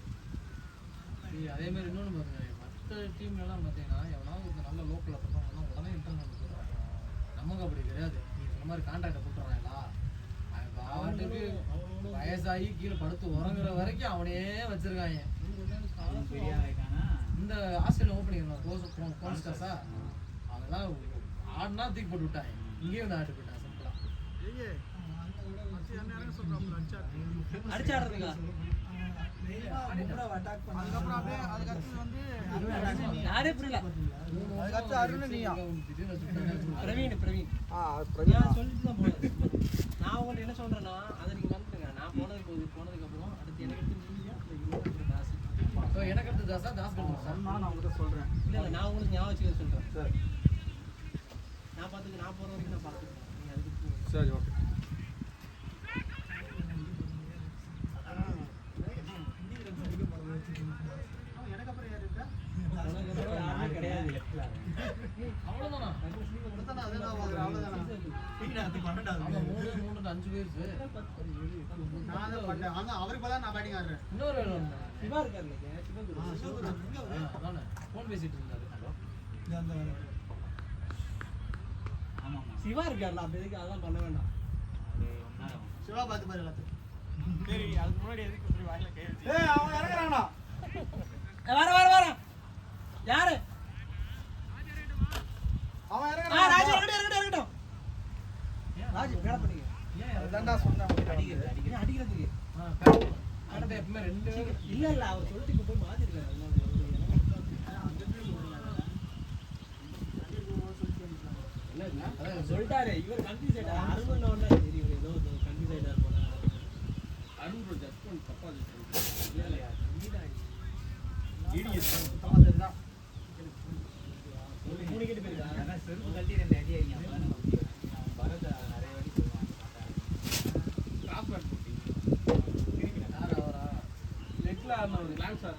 அதே மாதிரி இன்னொன்று பாருங்க மற்ற டீம்லாம் பார்த்தீங்கன்னா எவனாவது ஒரு நல்ல லோக்கலில் பண்ணுறாங்கன்னா உடனே இன்டர்நெட் கொடுத்துறாங்க நமக்கு அப்படி கிடையாது நீ சொன்ன மாதிரி கான்ட்ராக்டை கொடுத்துறாங்களா பாட்டுக்கு வயசாகி கீழே படுத்து உறங்குற வரைக்கும் அவனே வச்சிருக்காங்க இந்த ஆஸ்திரேலியா ஓப்பனிங் கோன்ஸ்டாஸா அவெல்லாம் ஆடுனா தூக்கி போட்டு விட்டாங்க இங்கேயும் வந்து ஆட்டு போயிட்டான் சிம்பிளா அடிச்சாடுறதுக்கா யாரே புரியல பிரவீன் நான் சொல்லிட்டு தான் போனேன் நான் உங்கள்ட்ட என்ன சொல்றேன்னா அதை நீங்க வந்துருங்க நான் போனதுக்கு அப்புறம் அடுத்து எனக்கு எடுத்து நீங்க தாஸ் எனக்கு அடுத்து தாஸ் கட்டுறேன் நான் உங்ககிட்ட சொல்றேன் இல்ல நான் உங்களுக்கு ஞாபகம் வச்சுக்க சொல்றேன் சார் நான் போற வரைக்கும் நான் பார்த்துக்கிறேன் நீங்க அதுக்கு சரி ஓகே எனக்கு அப்புறம் யாரு இருக்கா யாருமே கிடையாது அவ்வளோதானா மூணு 5 பேர் அவருக்கு நான் பேட்டிங் ஆடுறேன் இன்னொரு வேணும் சிவா இருக்காரு அதானே ஃபோன் பேசிட்டு இருந்தாரு சிவா இருக்காருல்ல அப்ப எதுக்கு அதெல்லாம் பண்ண வேண்டாம் சிவா பார்த்து பாரு எல்லாத்தையும் சரி அதுக்கு முன்னாடி எதுக்கு வாயில கை வச்சு அவன் இறங்குறானா வர யாரு அவன் ராஜா இருக்கட்டும் ராஜு மேல பண்ணிக்க அதான்டா சொன்னேன் அடிக்கிறதுக்கு எப்பவுமே ரெண்டு இல்ல அவர் சொல்லிட்டு இப்ப போய் மாத்திருக்காரு சொல்லிட்டாரு இவர் கன்ஃபியூஸ் ஆயிட்டாரு அருண் ஒண்ணா சரி இவர் ஏதோ கன்ஃபியூஸ் ஆயிட்டாரு போல அருண் ப்ரோ ஜட்மெண்ட் தப்பா இல்ல இல்ல ஈடி சுத்தமா தெரியுதான் மூணு கேட்டு போயிருக்கா அதான் செருப்பு கழட்டி 2 அடி அடிங்க பரத நிறைய வாட்டி சொல்லுவாங்க கிராஸ் பேட் போட்டீங்க யாரா அவரா லெக்ல ஆன ஒரு லான்ஸ் ஆன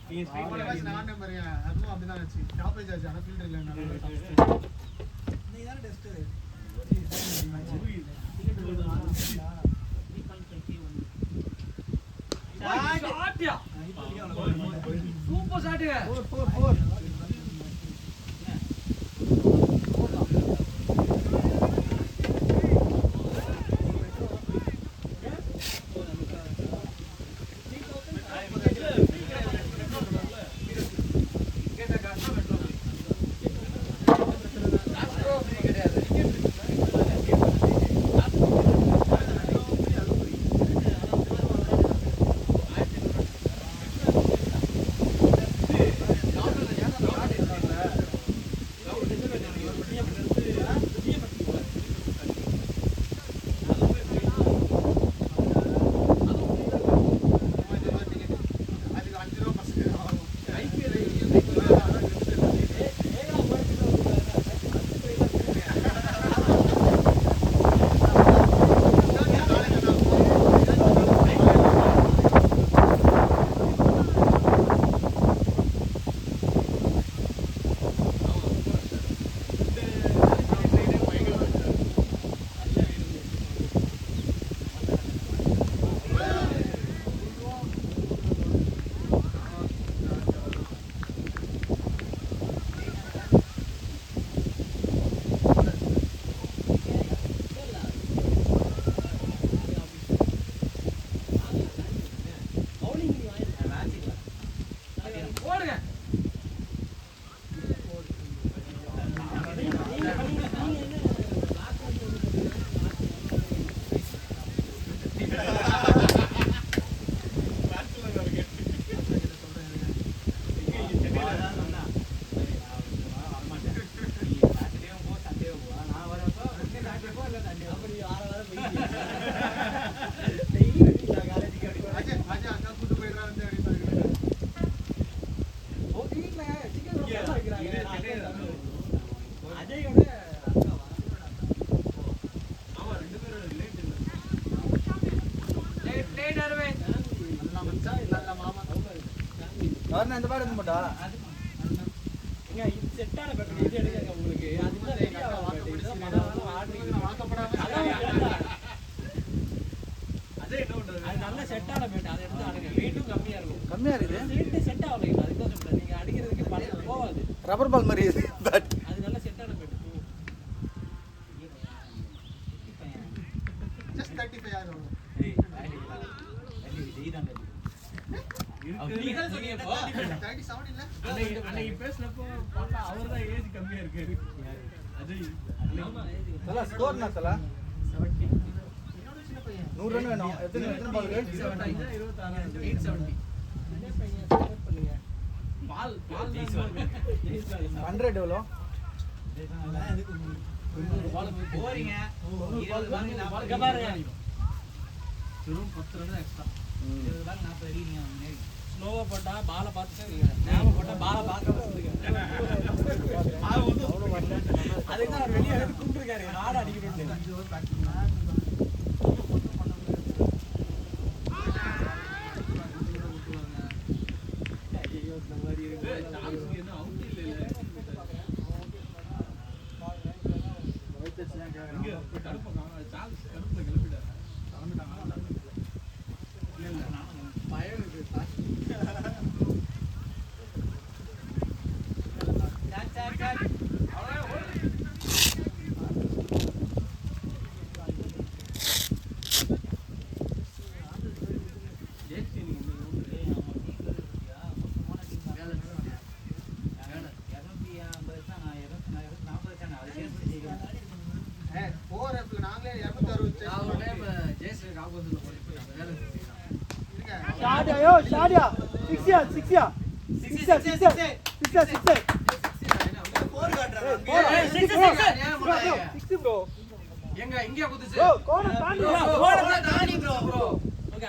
நீங்க ஸ்ட்ரைட் பண்ணி நான் நம்பர் அதுவும் அப்படிதான் ஆச்சு டாப் ஏஜ் ஆச்சு ஆனா ஃபீல்டர் இல்ல நீ தான டெஸ்ட் சூப்பர் ஷாட் 4 இந்த பாடு எடுக்க மாட்டா இது செட்டான பேட்டரி இது எடுங்க உங்களுக்கு அது இன்னும் ரெடி ஆகும் அது என்ன பண்றது அது நல்ல செட்டான பேட்டரி அதை எடுத்து அடிங்க வெயிட்டும் கம்மியா இருக்கும் கம்மியா இருக்குது சீட் செட் ஆகல அதுக்கு தான் சொல்றேன் நீங்க அடிக்கிறதுக்கு பல போகாது ரப்பர் பால் மாதிரி இது பேட் அது நல்ல செட்டான பேட்டரி ஜஸ்ட் 35 ஆகும் அன்னைக்கு பேசினப்போ பார்த்தா அவர் தான் ஏஜ் கம்மியா இருக்கு அது ஸ்கோர் என்ன தல 70 100 ரன் வேணும் எத்தனை பால் 870 பால் 100 எவ்வளோ போறீங்க 20 பால் பாருங்க வெறும் 10 ரன் எக்ஸ்ட்ரா 20 பால் 40 அடிங்க முன்னாடி ஸ்லோவா போட்டா பாலை பார்த்துட்டு நேம போட்டா பாலை பார்க்காம அதுக்கு அவர் வெளியே எடுத்து கூப்பிட்டுருக்காரு நாடு அடிக்கணும்னு ஆப்போசிட்ல போய் அந்த வேலை செய்யறான். ஷாடியா யோ ஷாடியா 6 ப்ரோ எங்க இங்க குதிச்சு ப்ரோ கோண தாண்டி தாண்டி ப்ரோ ஓகே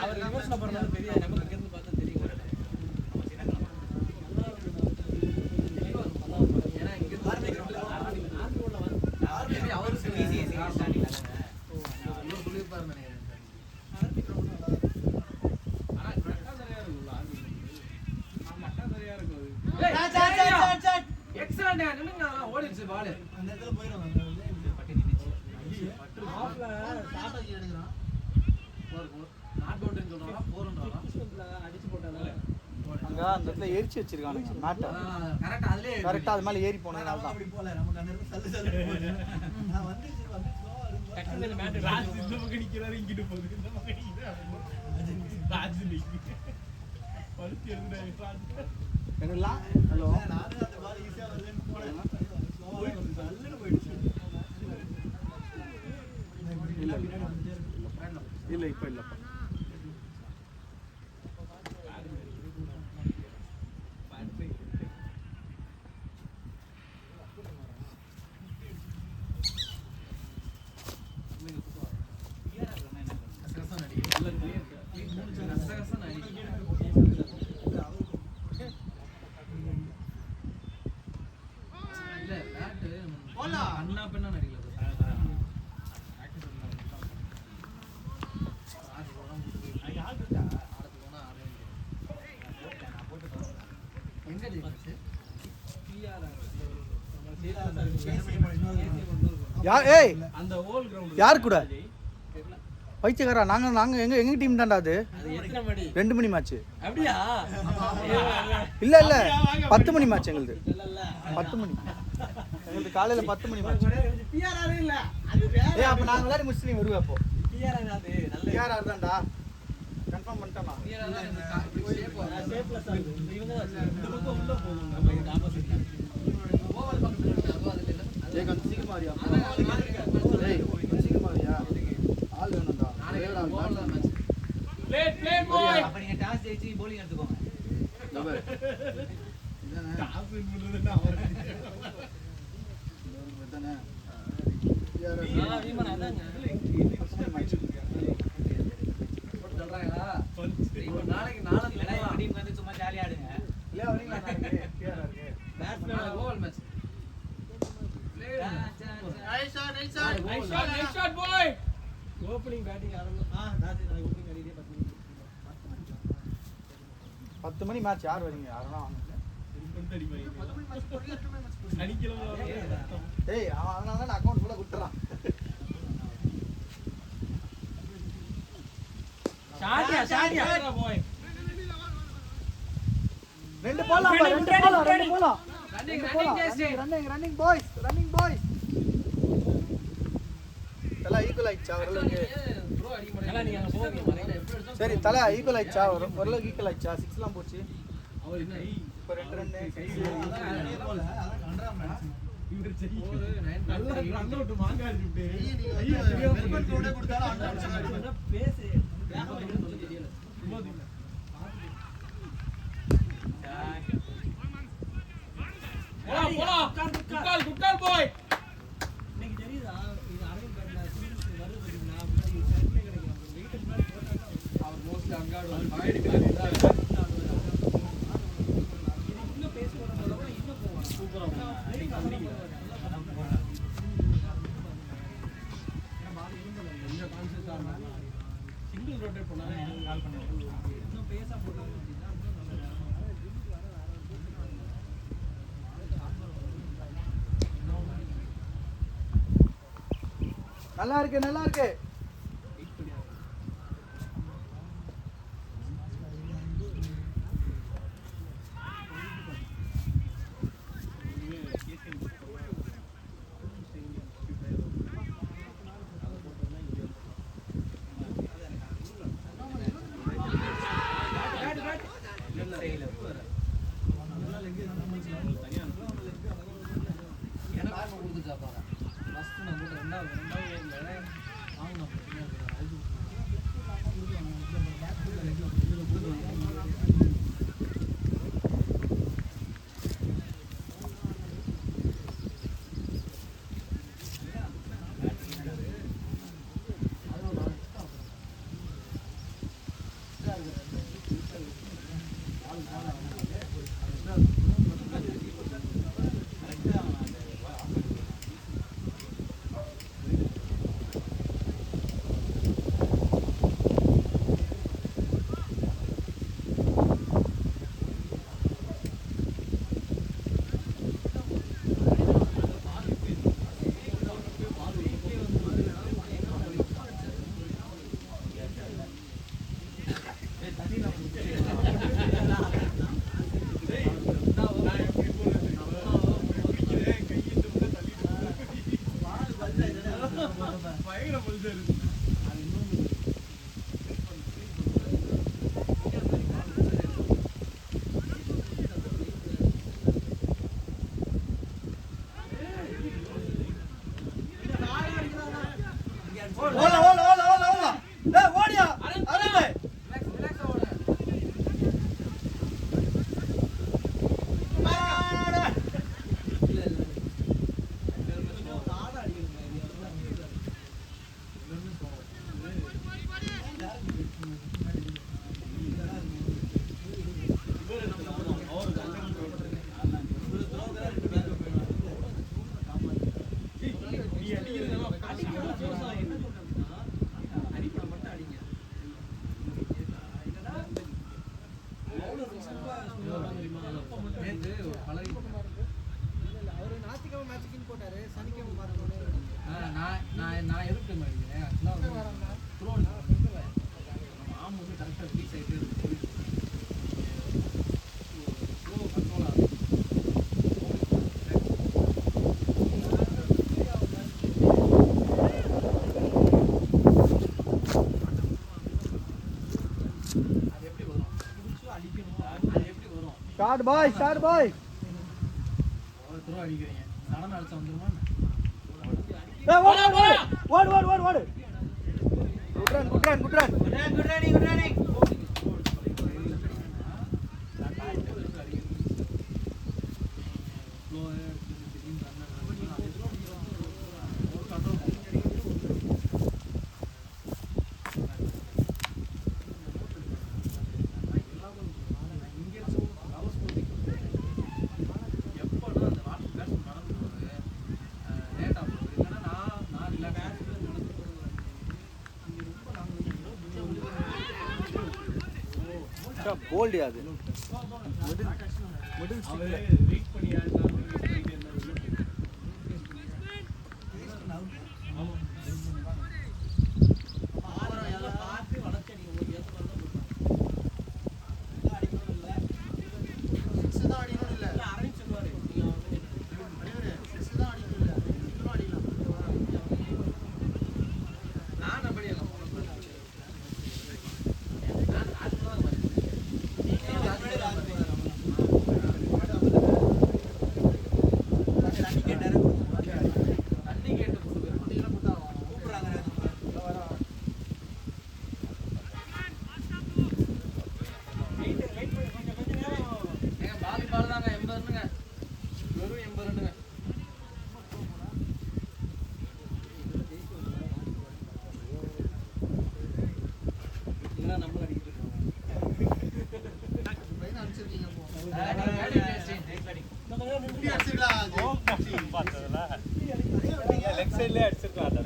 அவர் ரிவர்ஸ்ல போறனால பெரிய நமக்கு இங்க இருந்து பார்த்தா தெரியும். ஏன்னா இங்க இருந்து அவரு ஈஸி ஸ்டார்டிங்ல இவர் சொல்லிருப்பாரு நினைக்கிறேன். ஆனா கரெக்டா சரியா இருக்குல்ல கரெக்டா சரியா இருக்கும். எக்ஸலென்ட் நின்னுங்க ஓடிச்சு பால் அந்த இடத்துல போயிடும் ஆஃப்ல ஸ்ட்ராட்டஜி எடுக்கறான் நாட் அவுட்னு சொல்றாங்க 4ன்றாங்க அடிச்சு போட்டால அங்க அந்த இடத்துல எரிச்சு வச்சிருக்கானுங்க மேட்டை கரெக்ட் அதுலயே கரெக்டா அது மேல ஏறி போனதுனால தான் அப்படி போல நமக்கு அந்த இடத்துல சல்லு போகுது நான் வந்து ஸ்லோவா இருக்கும் டக்குனு இந்த மேட் ராஜ் இந்த பக்கம் நிக்கிறாரு இங்கிட்டு போகுது இந்த பக்கம் நிக்கிறாரு ராஜ் நிக்கு படுத்து எழுதுறாரு ராஜ் என்னலாம் ஹலோ நானும் அந்த பால் ஈஸியா வருதுன்னு போனேன் ஸ்லோவா வந்து சல்லுன்னு போயிடுச்சு இல்ல இப்ப இல்லப்பா அண்ணா பெண்ணா நடிக்கல எங்க ஜெயிச்சு யார் ஏய் அந்த ஹோல் கிரவுண்ட் யார் கூட பைத்தியக்காரா நாங்க எங்க டீம் தான்டா அது அது எத்தனை மணி 2 மணி மேட்ச் அப்படியா இல்ல 10 மணி மேட்ச் எங்களுது இல்ல 10 மணி எங்களுது காலையில 10 மணி மேட்ச் பிஆர்ஆர் இல்ல அது வேற ஏய் அப்ப நாங்க எல்லாரும் முடிச்சு நீ வருவ அப்போ பிஆர்ஆர் அது நல்ல யார் தான்டா கன்ஃபார்ம் பண்ணிட்டேனா சேஃப்ல சார் இவங்க இந்த பக்கம் உள்ள போகும் நம்ம இந்த ஆப்போசிட்ல ஓவர் பக்கத்துல இருக்கு அதுல இல்ல ஏய் கொஞ்சம் சீக்கிரமா வரியா ஏய் கொஞ்சம் சீக்கிரமா வரியா ஆள் வேணும்டா நாளைக்கு ஓவர்ல மேட்ச் ப்ளே பாய் அப்ப நீங்க டாஸ் ஜெயிச்சு bowling எடுத்துக்கோங்க டாஸ் வின் பண்றதுன்னா அவர் தானே விமன் அதாங்க சொல்றாங்களா இப்போ நாளைக்கு நாளைக்கு டீம் வந்து சும்மா ஜாலியா ஆடுங்க இல்ல வரீங்களா நாளைக்கு பிஆர் இருக்கு batsman over match nice shot boy opening batting ஆரம்பம் தாசி நான் ஓப்பனிங் அடியே 10 மணி மேட்ச் யார் வரீங்க யாரெல்லாம் வாங்க ஏய் அவன் அதனால தான் அக்கவுண்ட் ஃபுல்லா குடுறான் ஷாடியா பாய் ரெண்டு போலாம் ரெண்டு போலாம் ரன்னிங் ரன்னிங் பாய்ஸ் தல ஈக்குவல் ஆயிடுச்சா ஓரளவுக்கு ப்ரோ அடிக்க மாட்டேன் நீங்க அங்க போவீங்க மறைங்க சரி தல ஈக்குவல் ஆயிடுச்சா ஓரளவுக்கு ஈக்குவல் ஆயிடுச்சா 6லாம் போச்சு அவர் என்ன இப்போ 2 ரன் போல அதான் கண்டறாம இவர் ஜெயி ஒரு 9 நல்ல ரன் அவுட் மாங்க அடிச்சிட்டு ஐயோ வெல்பன் ரோடே கொடுத்தாலும் அண்டர் பேசு தெரியல போலாம் குட்டால் பாய் இன்னைக்கு தெரியுதா இது அரவிந்த் பேட்ல சீரிஸ் வருது பாத்தீங்களா முன்னாடி சர்வே கிடைக்கும் வெயிட் முன்னாடி போட்டா அவர் மோஸ்ட்லி அங்காடு ஆயிடுச்சு இன்னும் பேஸ் போறதோட இன்னும் போவாங்க சூப்பரா சிங்கிள் ரோட்டேட் பண்ணாலே கால் பண்ணுவாங்க இன்னும் பேஸா போட்டாங்க அப்படின்னா நல்லா இருக்கு நான் எதுக்கு மாட்டேங்கிறேன் ஆமாம் வந்து கரெக்டாக ரீச் ஆகிட்டே இருக்கு கண்ட்ரோல் ஆகுது அது எப்படி வரும் அடிக்கணும் அது எப்படி வரும் ஸ்டார்ட் பாய் ஒரு த்ரோ அடிக்கிறீங்க சடனாக அடிச்சா வந்துருமா ஓடு குட் ரன் போல்டி அது வெயிட் பண்ணி லெக் சைட்லயே அடிச்சிருக்காங்க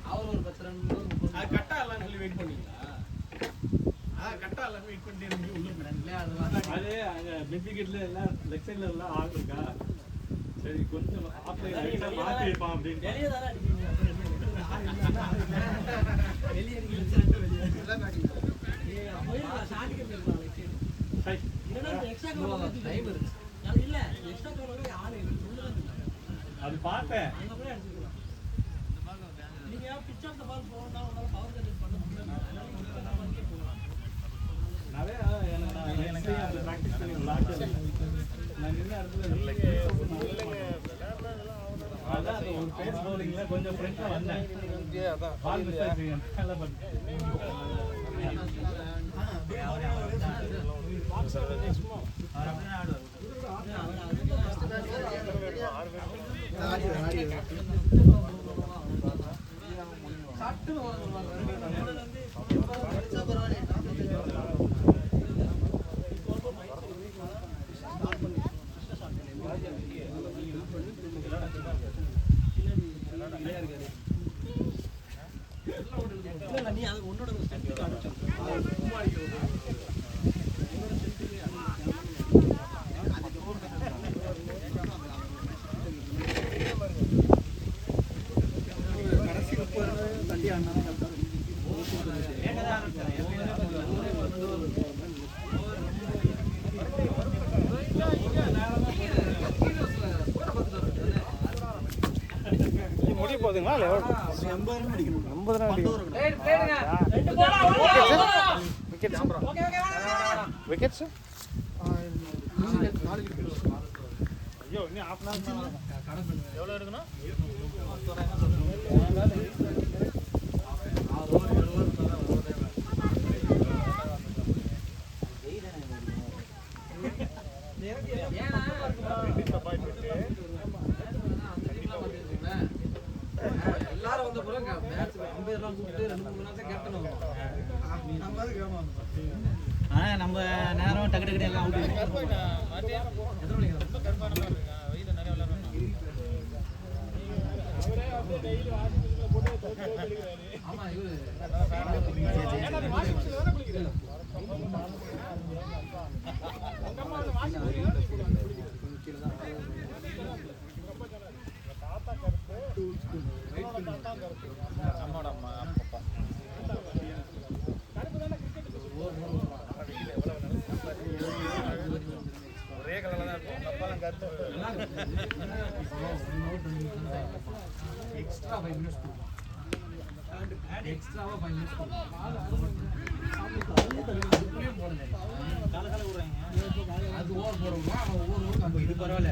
அவர் ஒரு 10 ரன் கட்டா எல்லாம் சொல்லி வெயிட் பண்ணீங்களா கட்டா எல்லாம் வெயிட் பண்ணிட்டு இருந்து உள்ள அது அங்க பெஞ்சிகெட்ல எல்லாம் லெக் சைடுல எல்லாம் ஆகுங்க சரி கொஞ்சம் ஆப்லைன் லைட்டா மாத்தி வைப்பான் அப்படின்னு வெளியே தான அடிக்கிறீங்க வெளியே எல்லாம் பேட்டிங் ஷாட்டுக்கு போயிடலாம் சை எக்ஸ்ட்ரா டைம் இருக்கு இல்ல எக்ஸ்ட்ரா கவர்ல ஆளு இருக்கு அது பார்த்தேன் அங்க போய் அடிச்சுக்கலாம் நீங்க பிட்ச் ஆஃப் தி பால் போறதா உங்களால பவர் கட் பண்ண முடியல நிறைய எனக்கு அந்த பிராக்டிஸ் பண்ணி விளையாட்டு நான் நின்ன இடத்துல அதான் அந்த ஒரு பேஸ் பவுலிங்ல கொஞ்சம் ஃப்ரெண்ட்ல வந்தேன் பால் மிஸ் ஆயிடுச்சு நல்லா பண்ணு முடிய போகுதுங்களா இல்லை 80 ரன் அடிக்கணும். 80 ரன் அடிக்கணும். விக்கெட்ஸ் ஐயோ இன்னும் half an hour எவ்வளோ எடுக்கணும்? எல்லாரும் வந்த பிறகு மேட்ச் 50 எல்லாம் கூப்பிட்டு 2-3 மேட்ச் கேப்டன் ஆகும். நம்ம நேரம் டக்கு டக்கு எல்லாம் அவுட். ஆமா இவரு ஒரே கலரில் தான் இருக்கும். தப்பாலாம் கருத்து எக்ஸ்ட்ரா 5 மினிட்ஸ் எக்ஸ்ட்ராவா 5 மினிட்ஸ் அது ஓவர் போடுவோம். ஒவ்வொரு ஓவருக்கு இது பரவாயில்ல.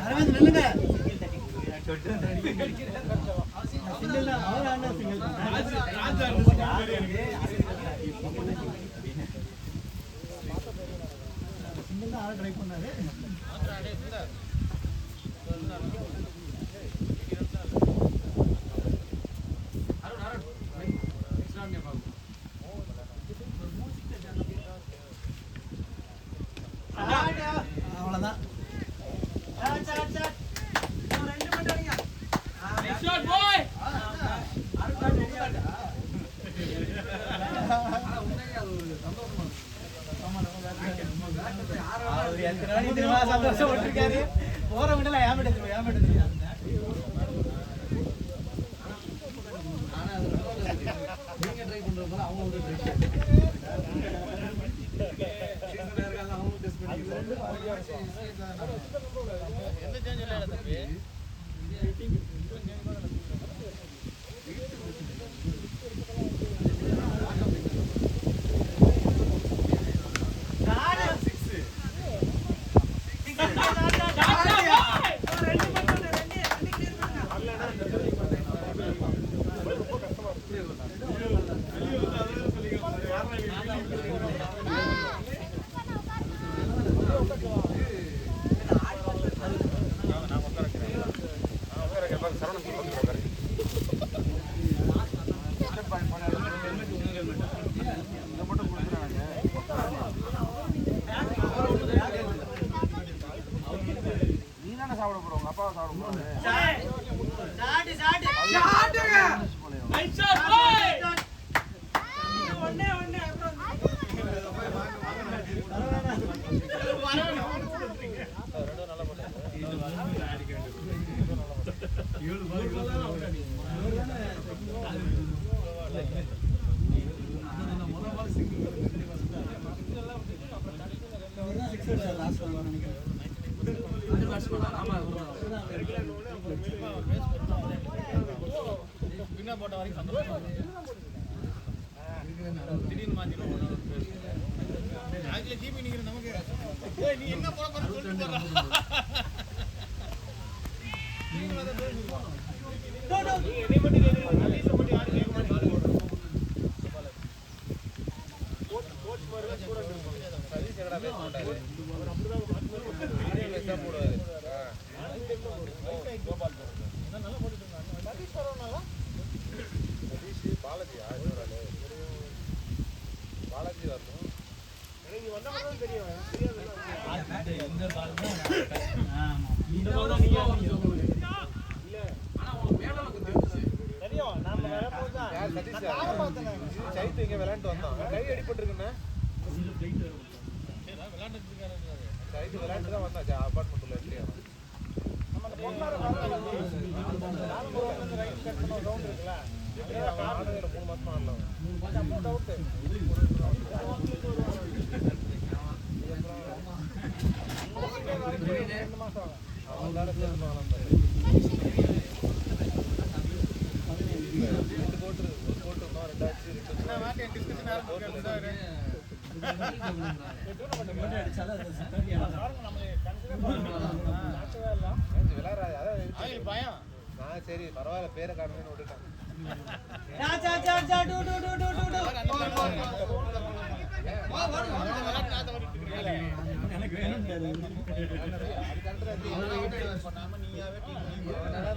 அரவிந்த் நில்லுங்க. சிங்கிள் தான் அவர் ஆனா சிங்கிள் தான். சிங்கிள் தான் ஆள ட்ரை பண்ணாரு. அவ்வளவுதான். சந்தோஷப்பட்டிருக்காரு. போற விடல ஏமாட்டு நீங்க ட்ரை பண்ற போல அவங்க ட்ரை எந்த சேஞ்ச் இல்ல தம்பி சாப்பிட போறோம் அப்பா சாப்பிட போறாரு போட்ட வரைக்கும் சந்தோஷம் திடீர்னு மாத்திடுவோம் ஜிபி நிக்கிற நமக்கு நீ என்ன போட போற சொல்லிட்டு பாலாஜி வரணும் எனக்கு வந்த மாதிரி தெரியும் இந்த பால் தான் இந்த பால் தான் இல்ல ஆனா உன் மேல வந்து தெரியும் நாம வேற போதா யார் சதீஷ் நான் பார்த்தேன் சைத்து இங்க விளையாண்டு வந்தான் கை அடிபட்டிருக்குன்னு இந்த ப்ளேட் ஏதா விளையாண்டுட்டு இருக்காரு சைத்து விளையாண்டு தான் வந்தாச்சு அபார்ட்மென்ட்ல இல்லையா நம்ம அந்த பொண்ணார நாலு வந்து ரைட் கட் பண்ண ரவுண்ட் இருக்குல ஆடுறதுல 3 மாசமா ஆடல அப்போ டவுட் பயம் நான் சரி பரவாயில்ல பேரை காட்டுறேன்னு விட்டுட்டேன்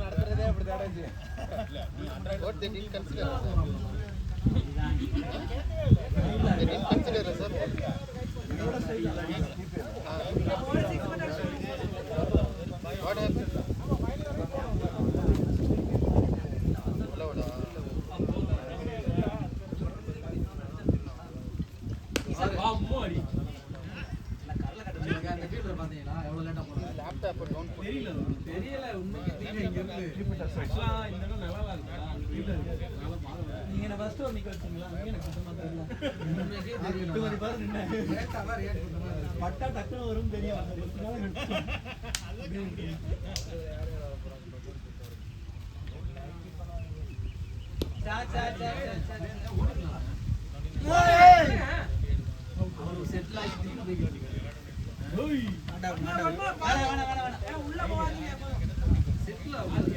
நடத்துறதே அப்படிதான் பட்டா டக்குனு வரும் தெரியும் அவர் செட்டில் ஆகி திருப்பி ஓய் உள்ள போவாதீங்க செட்டில் ஆகும்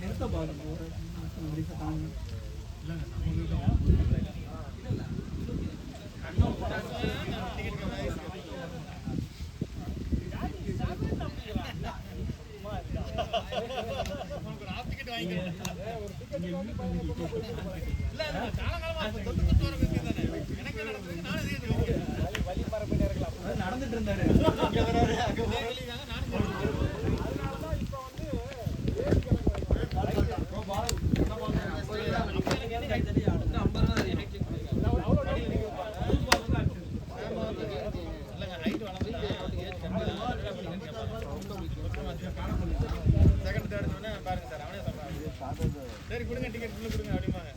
எடுத்த பால் நடந்துட்டு இருந்தாரு சரி கொடுங்க டிக்கெட் ஃபுல்லு கொடுங்க அப்படிமாங்க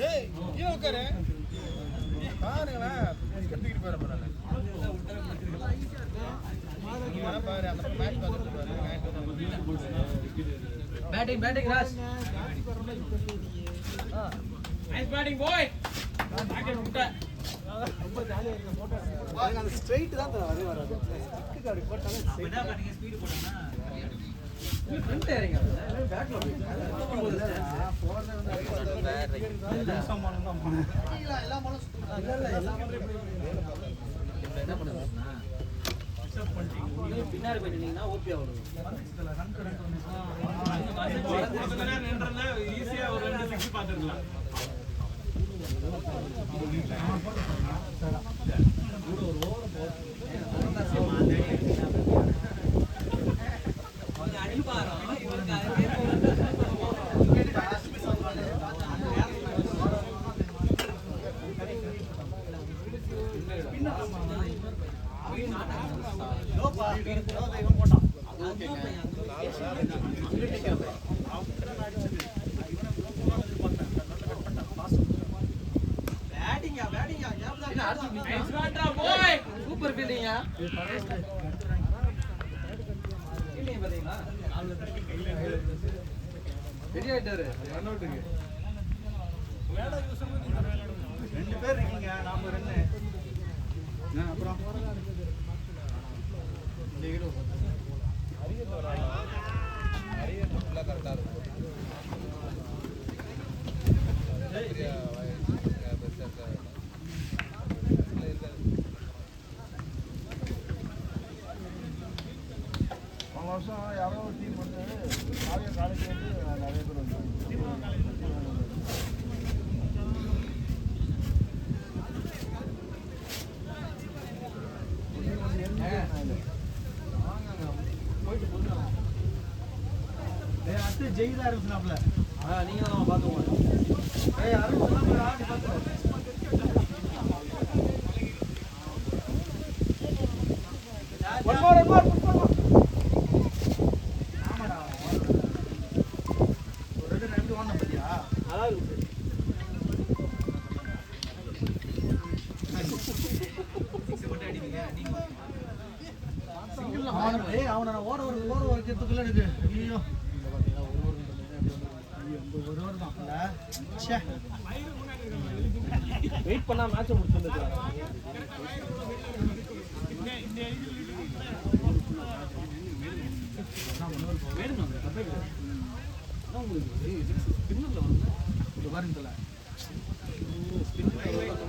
ஏய் ஏன் உட்காரு பாருங்களேன் டிக்கெட் போற போறாங்க பாரு அந்த மேட்ச் பார்த்துட்டு batting batting Raj nice batting boy batting விட்ட ரொம்ப ஜாலியா இருக்கு போட்டோ அந்த ஸ்ட்ரைட் தான் வரவே வராது ஸ்டிக்கு அப்படி போட்டாலே என்ன பண்ணீங்க ஸ்பீட் போட்டா ஃப்ரண்ட் ஏறிங்க பேக்ல போறது வந்து சமானம் தான் போனேன் எல்லா மாலும் இல்ல எல்லா மாலும் என்ன பண்ணுறதுன்னா பின்னாடி போயிட்டீங்கன்னா ஓபி ஆகும் ஈஸியா ஒரு 2 6 பார்த்துக்கலாம் சூப்பர் ஃபீல்டிங்க ஃபீல்டிங் பாத்தீங்களா ரெடி ஆயிட்டாரு ரன் அவுட்டுக்கு 2 பேர் இருக்கீங்க நாம 2 அப்புறம் வருஷம் யாரோ ஒரு டீம் வந்து காவியா காலேஜ் வந்து நிறைய பேர் வந்தாங்க அடுத்து ஜெய் தான் இருக்குனாப்ல நீங்க தான் பாத்துக்கோங்க அவனை ஓட வைக்கிறதுக்குள்ள எனக்கு ஐயோ ஒரு ஓவர் தான் வெயிட் பண்ணா மேட்ச் முடிச்சிருந்துருக்காங்க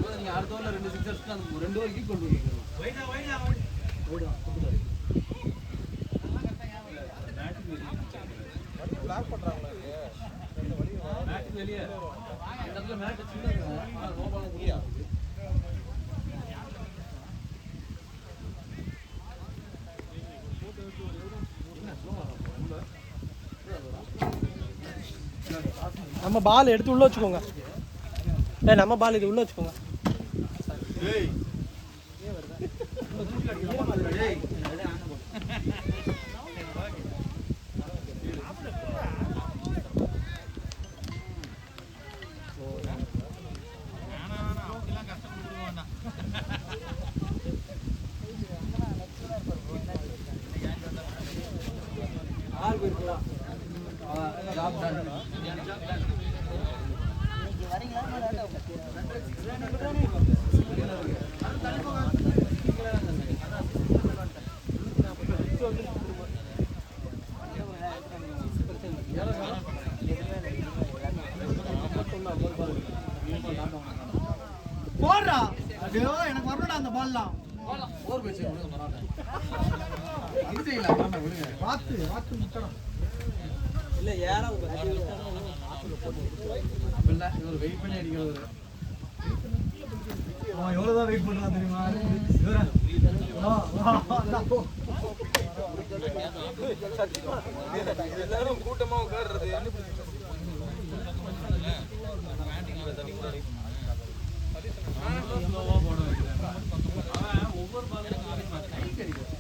நீங்க அடுத்த ஓவர்ல 2 சிக்ஸர்ஸ் 2 வரைக்கும் கொண்டு வரீங்க பிளாக் பண்றாங்களா மேட்ச் வெளியே இந்த இடத்துல மேட்ச் சின்னதுங்க நோபால முடியா நம்ம பால் எடுத்து உள்ள வச்சுக்கோங்க நம்ம பால் இது உள்ள வச்சுக்கோங்க போடுறா ஐயோ எனக்கு வரணும்டா அந்த பால்லாம் ஓர் போச்சு அது செய்யலாம் வேண்டாம் விடுங்க வாத்து முட்டணும் இல்ல யாரா அப்படில்ல இவர் வெயிட் பண்ணி அடிக்கிறவர் அவன் எவ்வளவுதான் வெயிட் பண்றான் தெரியுமா இவரா எல்லாரும் கூட்டமா உட்கார்றது ஒவ்வொரு பாலும் கை கடிக்கும்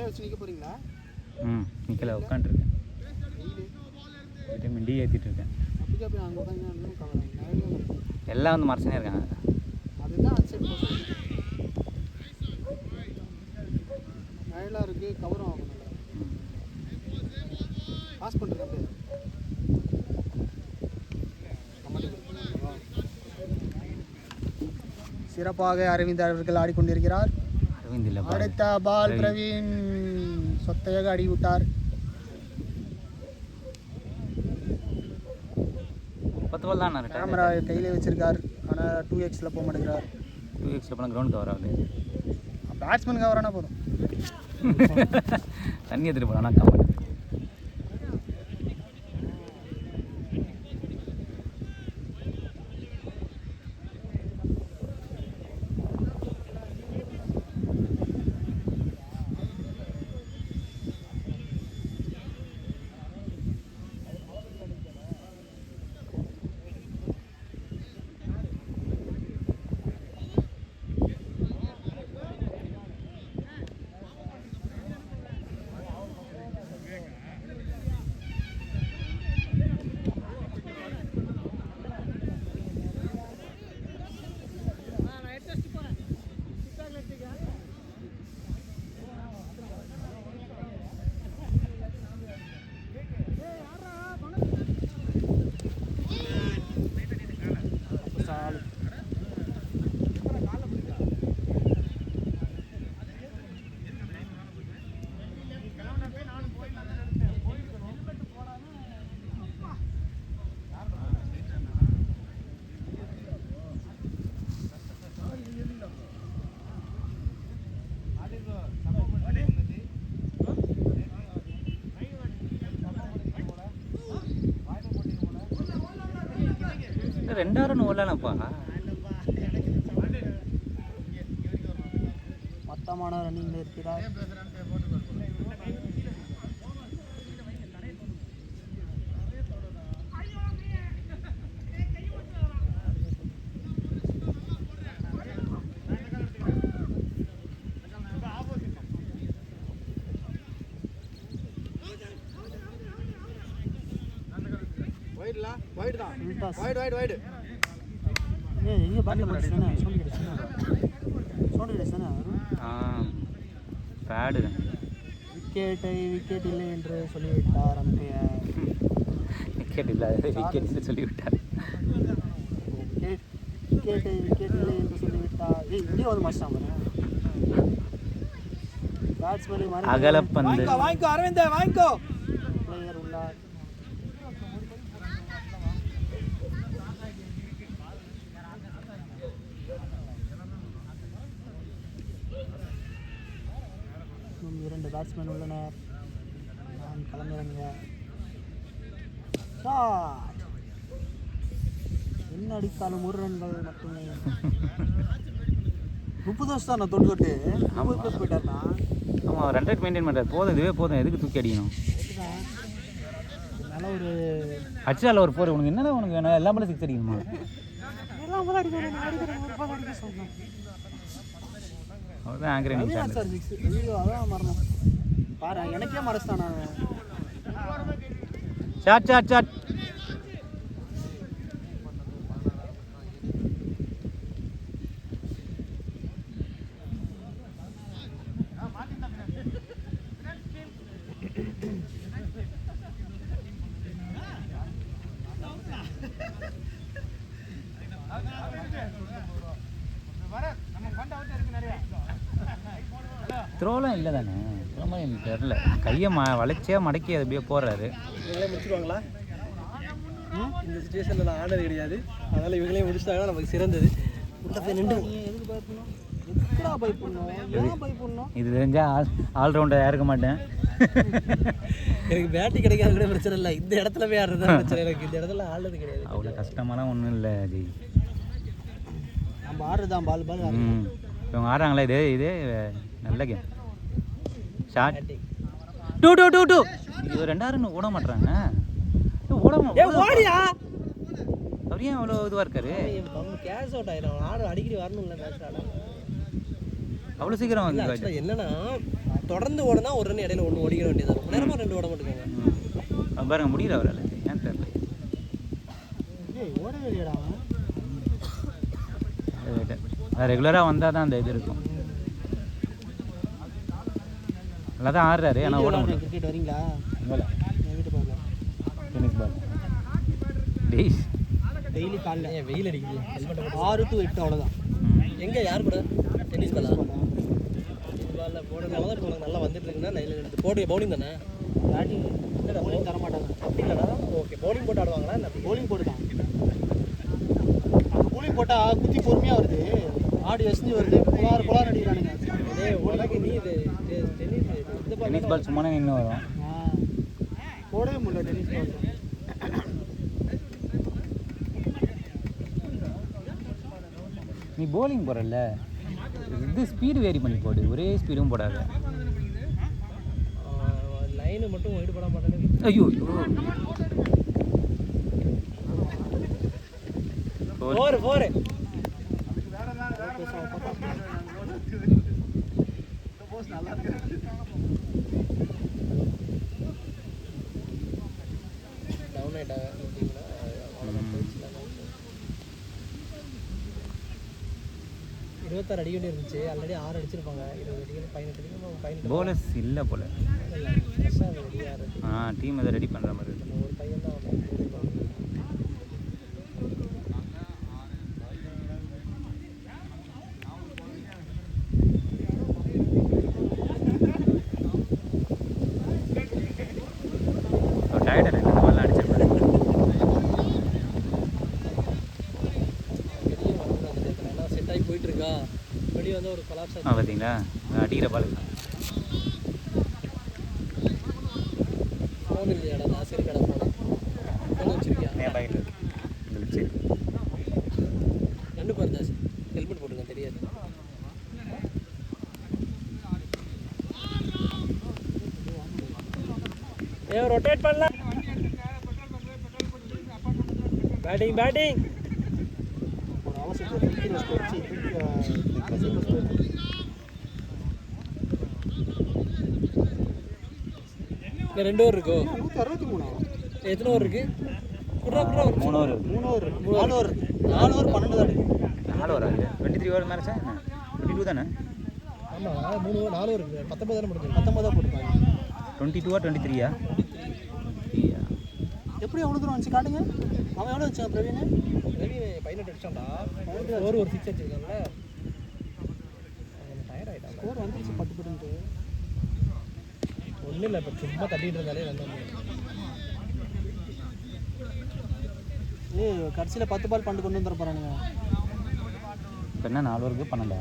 வச்சு நிற்க போகிறீங்களா? நிற்கல உட்காந்துருக்கேன். விட்டமின் டி ஏற்றிட்டு இருக்கேன். அப்படிக்கா போய் அங்கே உட்காந்து கவலை எல்லாம் வந்து மறைச்சுனே இருக்காங்க. அதுதான் அன்செட் போக நயலாக இருக்குது, கவரும் ஆகும். பாஸ் பண்ணுறேன் சிறப்பாக அரவிந்த் அவர்கள் ஆடிக்கொண்டிருக்கிறார். அரவிந்த் இல்லை, அடுத்த பால் பிரவீன் சொத்தையாக அடிவிட்டார். 10 பால் தான் கேமரா கையிலே வச்சிருக்கார். ஆனால் 2xல போக மாட்டேங்கிறார். 2x போனால் கிரவுண்ட் கவர் ஆகுது. பேட்ஸ்மேன் கவர் ஆனால் போதும். தண்ணி எடுத்துகிட்டு போகிறான் ஆனால் கவர். ரெண்டாயிரம் ஓடலாம்ப்பா. மொத்தமான ரன்னிங்கில் இருக்கிறார். விக்கெட் இல்லை என்று சொல்லிவிட்டார். விக்கெட் இல்லை, விக்கெட் இல்லை சொல்லிவிட்டார். விக்கெட் இல்லை என்று சொல்லிவிட்டார். இங்கே வந்து மாஸ்டாம பேட்ஸ்மேன் அகலப்பந்து. வாங்கிக்கோ அரவிந்த், வாங்கிக்கோ. பிளேயர் உள்ளார். இரண்டு பேட்ஸ்மேன் உள்ளனர். நான் களமிறங்க. என்ன அடித்தாலும் 1 ரன்கள் மட்டுமே. 30 வருஷம் தான் நான் தொட்டு 30 ப்ளஸ் போயிட்டாருண்ணா. ஆமாம், ரன் ரேட் மெயின்டைன் பண்ணுறாரு. போதும், இதுவே போதும். எதுக்கு தூக்கி அடிக்கணும்? அதனால ஒரு அச்சால ஒரு 4. உனக்கு என்னடா உனக்கு வேணும்? எல்லா மேலே 6 அடிக்கணுமா? எல்லாம் போல அடிக்கிறேன். அடிக்க சொன்னேன். அவ்வளோதான் ஆங்கிற நீங்கள் சார் 6 ஐயோ அதான் மரணம் பாரு. எனக்கே மறைச்சிட்டான் நான். Shot shot shot. த்ரோலாம் இல்லை தானே? த்ரோ மாதிரி எனக்கு தெரில. கையை வளைச்சியாக மடக்கி அது அப்படியே போடுறாரு. இவங்களே முடிச்சுடுவாங்களா? இந்த சுச்சுவேஷனில் நான் ஆனது கிடையாது. அதனால் இவங்களே முடிச்சிட்டாங்கன்னா நமக்கு சிறந்தது. உள்ள போய் நின்று எதுக்கு பயப்படணும்? எதுக்குடா பயப்படணும்? ஏன் பயப்படணும்? இது தெரிஞ்சால் ஆல்ரவுண்டர் யாருக்க மாட்டேன். எனக்கு பேட்டி கிடைக்காத கூட பிரச்சனை இல்லை. இந்த இடத்துல போய் ஆடுறது தான் பிரச்சனை. எனக்கு இந்த இடத்துல ஆடுறது கிடையாது. அவ்வளோ கஷ்டமாலாம் ஒன்றும் இல்லை ஜெய். நம்ம ஆடுறதான் பால் பால். இவங்க ஆடுறாங்களா? இதே நல்ல கேம். ஷாட் 2 இது 2000 ஓட மாட்டுறாங்க. ஓடியா அவர் ஏன் அவ்வளோ இதுவாக இருக்காரு? கேஷ் அவுட் ஆயிடும். ஆடு அடிக்கடி வரணும்ல மேட்ச் ஆட. அவ்வளோ சீக்கிரம் என்னன்னா தொடர்ந்து ஓடனா ஒரு ரன் இடையில ஒன்று ஓடிக்க வேண்டியது ரொம்ப நேரமாக 2 ஓட மாட்டேங்க. பாருங்க முடியல அவரால், ஏன் தெரியல. ஓடவே இல்லையடா அது ரெகுலராக வந்தால் தான் அந்த இது இருக்கும். நல்லா தான் ஆடுறாரு, ஆனால் ஓட முடியும். கிரிக்கெட் வரீங்களா? இல்லை என் வீட்டு பாருங்க டென்னிஸ் பால் டேய் டெய்லி காலைல ஏன் வெயில் அடிக்குது? 6 to 8 அவ்வளோதான். எங்கே யார் கூட டென்னிஸ் பாலா? டென்னிஸ் பாலில் போடுறதுனால தான் இப்போ நல்லா வந்துட்டு இருக்குன்னா லைனில் எடுத்து போடு. பவுலிங் தானே? பேட்டிங் பவுலிங் தர மாட்டாங்க. அப்படி இல்லைடா. ஓகே, பவுலிங் போட்டு ஆடுவாங்களா இல்லை? பவுலிங் போட்டு தான். அங்கே பவுலிங் போட்டால் குத்தி பொறுமையாக வருது, ஆடு எசிஞ்சு வருது, புலார் அடிக்கிறானுங்க. உனக்கு நீ இது டென்னிஸ் இந்த டென்னிஸ் பால் சும்மா இன்னும் வரும். போடவே முடியல டென்னிஸ் பால். நீ போலிங் போடுறல, இது ஸ்பீடு வேரி பண்ணி போடு, ஒரே ஸ்பீடும் போடாத. லைனு மட்டும் ஒயிட் போட மாட்டேன்னு. ஐயோ ஃபோர் டவுன் ஆகிட்டாங்க. 26 அடி வேண்டி இருந்துச்சு, ஆல்ரெடி 6 அடிச்சிருப்பாங்க. 20 அடிக்கணும், 18 அடிக்கணும், 18 போலர்ஸ் இல்லை போல. ஃப்ரெஷ்ஷாக ரெடி ஆகிறது. டீம் எதை ரெடி பண்ணுற மாதிரி இருக்கு. ஒரு பையன் தான் டயர்டாக ரெண்டு பால்லாம் அடிச்சிருப்பாரு. செட் ஆகி போயிட்டு இருக்கா, வெளியே வந்து ஒரு கொலாப்ஸ் பார்த்தீங்களா அடிக்கிற பால் ஃபோன் இல்லையாடா? நான் சரி கடை போனேன். ஃபோன் வச்சிருக்கியா? என் பாக்கெட்டில் இருக்கு. சரி ரெண்டு பேர் தாஸ் ஹெல்மெட் போட்டுருங்க, தெரியாது. ரொட்டேட் பண்ணலாம். பேட்டிங் ஒரு அவசரத்தில் வச்சு இல்லை 2 ஓவர் இருக்கோ? 163. எத்தனை ஓவர் இருக்கு? குட்ரா 3 ஓவர் 3 ஓவர் 4 ஓவர் 12 தான் இருக்கு. 4 ஓவர் ஆகுது. 23 ஓவர் மேலே சார் என்ன 22 தானே? ஆமாம், 3 ஓவர் 4 ஓவர் இருக்குது. 19 தானே முடிஞ்சது. 19 தான் போட்டுருக்காங்க. 22 23 எப்படி எவ்வளோ தூரம் வந்துச்சு காட்டுங்க. அவன் எவ்வளோ வச்சான் பிரவீன்? 18 அடிச்சான்டா. ஒரு 6 அடிச்சிருக்கான்ல. டயர்ட் ஆகிட்டான். ஸ்கோர் வந்துருச்சு 10 பட்டு. ஒன்றும் இல்லை, இப்போ சும்மா தட்டிகிட்டு இருந்தாலே வந்து கடைசியில் 10 பால் 12 கொண்டு வந்துட போகிறானுங்க. இப்போ என்ன 4 ஓவருக்கு 12?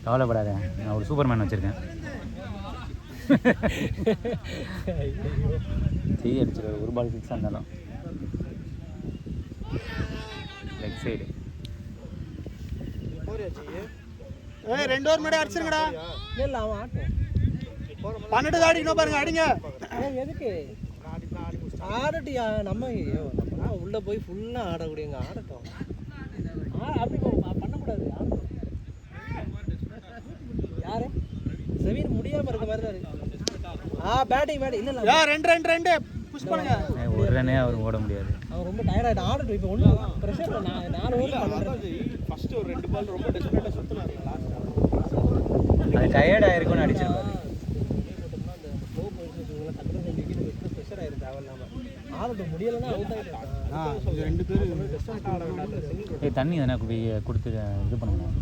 கவலைப்படாத, நான் ஒரு சூப்பர் மேன் வச்சுருக்கேன். செய்தி அடிச்சிருவாரு, ஒரு பால் 6 இருந்தாலும். லெக் சைடு 2 ஓவர் முன்னாடி அடிச்சிருங்கடா. இல்லை அவன் ஆட்டும் 12 தான் அடிக்கணும் பாருங்க, அடிங்க. எதுக்கு ஆடட்டியா? நம்ம உள்ளே போய் ஃபுல்லாக ஆடக்கூடியங்க ஆடட்டும். அப்படி பண்ணக்கூடாது. யாரு செவீன் முடியாமல் இருக்க மாதிரி தான் இருக்கு. பேட்டிங் இல்லை 2 புஷ் பண்ணுங்க. ஒரு ரன்னே அவர் ஓட முடியாது. அவன் ரொம்ப டயர்ட் ஆகிட்டு ஆடட்டும். இப்போ ஒன்றும் ப்ரெஷர் இல்லை. 4 ஓவர் பண்ணுறது. ஃபர்ஸ்ட் ஒரு 2 பால் ரொம்ப டெஸ்பரேட்டாக சுற்றினாங்க. அது டயர்ட் ஆயிருக்கும்னு அடிச்சிருப்பாரு. ப்ரெஷர் ஆயிரும் தேவையில்லாமல். ஆடட்டும், முடியலைன்னா அவுட் ஆகிட்டு. 2 பேர் தண்ணி தானே கொடுத்து இது பண்ணணும்.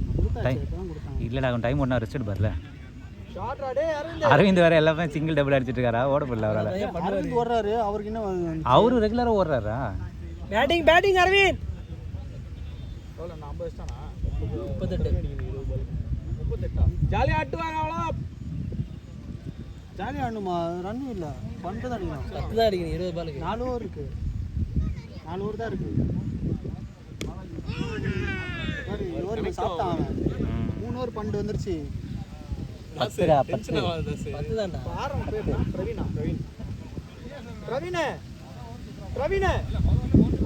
டைம் இல்லைடா, அவன் டைம் ஒன்றா ரெஸ்ட் எடுப்பார்ல. அரவிந்த் வேற எல்லாமே சிங்கிள் டபுள் அடிச்சிட்டு இருக்காரா, ஓட போடல அவரால். அரவிந்த் ஓடுறாரு, அவருக்கு என்ன அவரும் ரெகுலராக ஓடுறாரா? பேட்டிங் அரவிந்த். எவ்வளோ 50 வச்சிட்டானா? 38. ஜாலியாக ஆட்டுவாங்க அவ்வளோ. ஜாலியாக ஆடணுமா? ரன் இல்லை, 12 தான் அடிக்கணும். 10 தான் அடிக்கணும் 20 பாலுக்கு. 4 ஓவர் இருக்கு. 4 ஓவர் தான் இருக்கு. ஓவர் சாப்பிட்டான் அவன். 3 ஓவர் 12 வந்துருச்சு. 10 தான்டா. பிரவீன்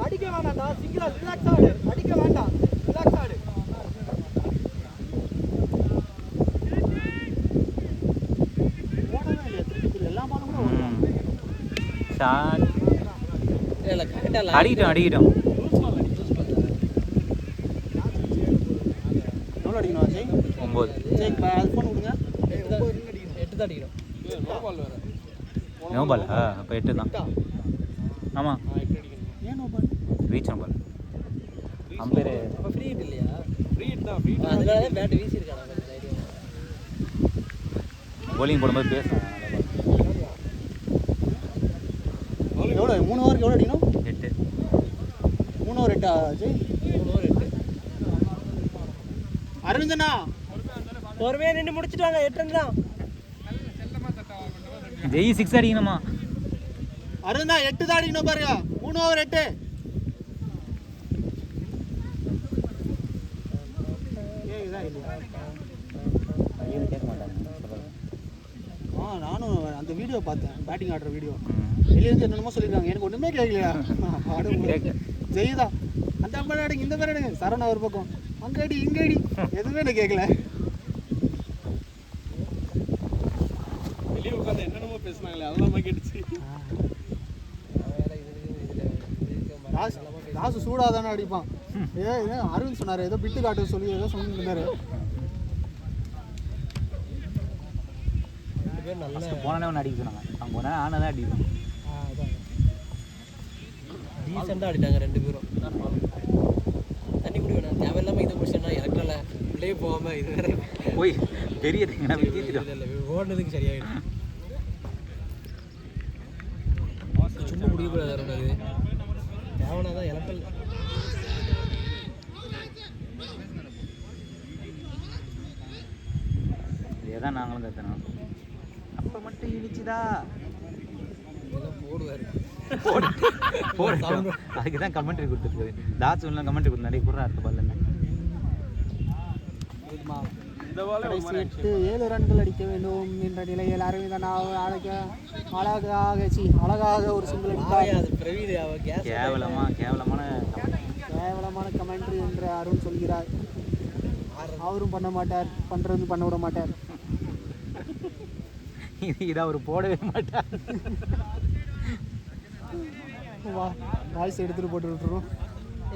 அடிக்க வேண்டாம்டா, சிங்கிளா ரிலாக்ஸ் ஆடு, அடிக்க வேண்டாம், ரிலாக்ஸ் ஆடு. ஷாட் இல்ல கரெக்டா அடிக்கிட்டோம் எவ்வளோ அடிக்கணும் அஜய் 9 சரி அது ஃபோன் கொடுங்க 8 தான் அடிக்கணும். நோ பால் அப்போ 8 தான் ஆமாம் ஏன் no ball reach no ball umpire அப்ப ஃப்ரீ ஹிட் இல்லையா? ஃப்ரீ ஹிட் தான், ஃப்ரீ ஹிட். அதனால தான் பேட் வீசி இருக்காங்க கொஞ்சம் தைரியம். bowling போடும்போது பேசுகிறேன் எவ்வளோ 3 ஓவருக்கு எவ்வளோ அடிக்கணும் 8 3 ஓவர் 8 அஜய் 3 ஓவர் 8. அரவிந்தண்ணா பொறுமையா நின்று முடிச்சிட்டாங்க 8 ரன் தான். ஜெய் 6 அடிக்கணுமா அரவிந்தா 8 தான் அடிக்கணும் பாருங்க 3 ஓவர் 8 ஐயோ கேட்க மாட்டாங்க நானும் அந்த வீடியோ பார்த்தேன் பேட்டிங் ஆடுற வீடியோ வெளியிருந்து என்னென்னமோ சொல்லியிருக்காங்க எனக்கு ஒன்றுமே கேட்கலையா ஜெய்தா அந்த அம்பர் அடிங்க இந்த பேர் அடிங்க சரவணா ஒரு பக்கம் அங்கே அடி இங்கே அடி எதுவுமே எனக்கு கேட்கல வெளியே உட்காந்து என்னென்னமோ பேசுனாங்களே அதெல்லாம் கேட்டுச்சு. ராசு சூடாக தானே அடிப்பான் ஏன் அரவிந்த் சொன்னார் ஏதோ பிட்டு காட்டு சொல்லி ஏதோ சொல்லிட்டு இருந்தாரு போனே ஒன்று அடிக்க சொன்னாங்க அவங்க போனா ஆனை தான் அடிக்கணும் டீசெண்டாக ஆடிட்டாங்க 2 பேரும். தண்ணி குடி வேணாம் தேவையில்லாமல் இதை முடிச்சேன்னா இறக்கல உள்ளே போகாமல் இது வேற போய் பெரிய தீங்கன்னா தீர்த்துட்டோம் இல்லை ஓடுனதுக்கு சரியாயிடும். சும்மா முடியக்கூடாது அது தேவனா தான் இறக்கல். இதே தான் நாங்களும் கற்றுனோம் அப்போ மட்டும் இழிச்சுதா இதெல்லாம் போடுவார் போடு அதுக்கு தான் கமெண்ட்ரி கொடுத்துருக்கு தாட்ஸ் ஒன்றும் கமெண்ட்ரி கொடுத்தாடி கூட அடுத்த பால் என்ன இந்த பாலே கடைசி 7 ரன்கள் அடிக்க வேண்டும் என்ற நிலையில் அரவிந்தன் அழகாக ஒரு சிங்கிள் அடித்தார் அது பிரவீன் அவன் கேஸ் கேவலமான கமெண்ட்ரி என்று அருண் சொல்கிறார் அவரும் பண்ண மாட்டார் பண்ண விட மாட்டார் இதை அவர் போடவே மாட்டார் வாய்ஸ் எடுத்துட்டு போட்டு விட்டுருவோம்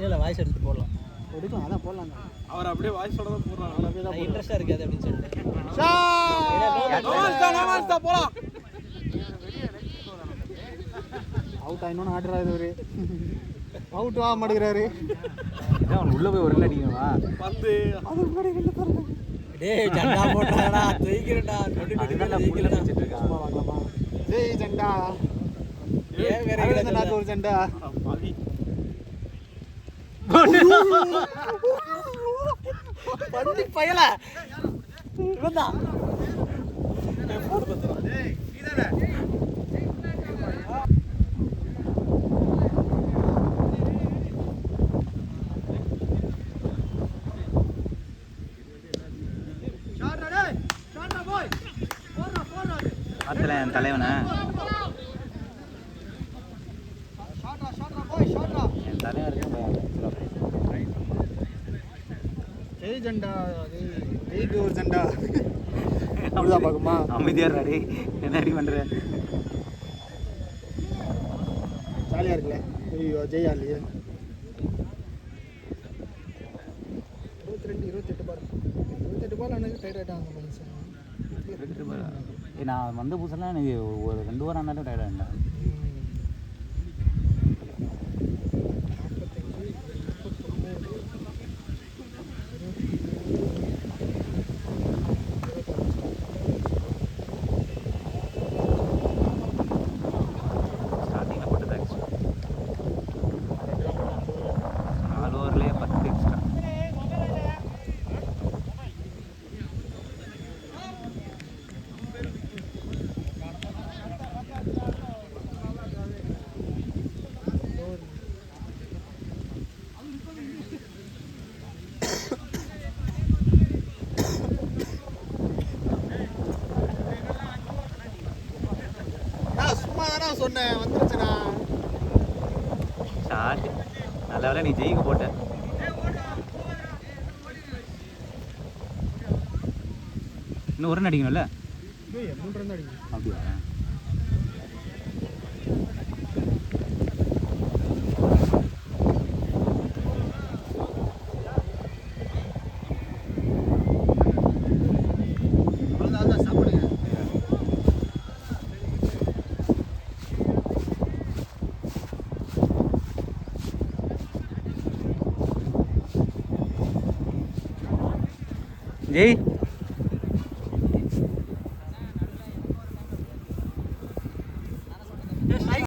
இல்லை வாய்ஸ் எடுத்து போடலாம் எடுக்கலாம் அதான் போடலாம் அவர் அப்படியே வாய்ஸோட தான் போடுறாங்க. இன்ட்ரெஸ்டாக இருக்காது அப்படின்னு சொல்லிட்டு போலாம். அவுட் ஆயினோன்னு ஆடுறாரு இவரு அவுட் ஆக மாட்டேங்கிறாரு இதான் அவன் உள்ளே போய் ஒரு ரன் அடிக்கணுமா வந்து அது முன்னாடி 2 பேர் டேய் ஜண்டா போட்டாடா தூக்கிரடா பிடிச்சிட்டு இருக்கான் வாங்கலாமா ஜெய் ஜெண்டா ஏன் வேற அரவிந்தன் நாக்கு ஒரு ஜெண்டா பாவி பண்ணி பயல இவன்தான் ஆத்துல என் தலைவனை என் தலைவன் ஜெய் ஜெண்டா ஜெய்க்கு ஒரு ஜெண்டா அப்படிதான் பார்க்குமா அமைதியாக ரெடி என்ன ரெடி பண்ணுற ஜாலியாக இருக்குல்ல ஐயோ ஜெய் ஆடலையே 28 பால் எனக்கு டைட் ஆகிட்டான் அந்த மனுஷன் நான் வந்த புதுசெல்லாம் எனக்கு ஒரு 2 வாரம் ஆனாலும் டயர்ட் ஆகிட்டேன் ஸ்டார்டிங்கில் போட்டது எக்ஸ்ட்ரா 4 ஓவர்லேயே 10 எக்ஸ்ட்ரா சும்மா தானே சொன்னேன் வந்துருச்சுண்ணா ஷார்ட் நல்ல வேலை நீ ஜெயிக்க போட்ட இன்னும் ஒரு ரன் அடிக்கணும்ல 3 ரன் அடிக்கும் அப்படியா ஜெய்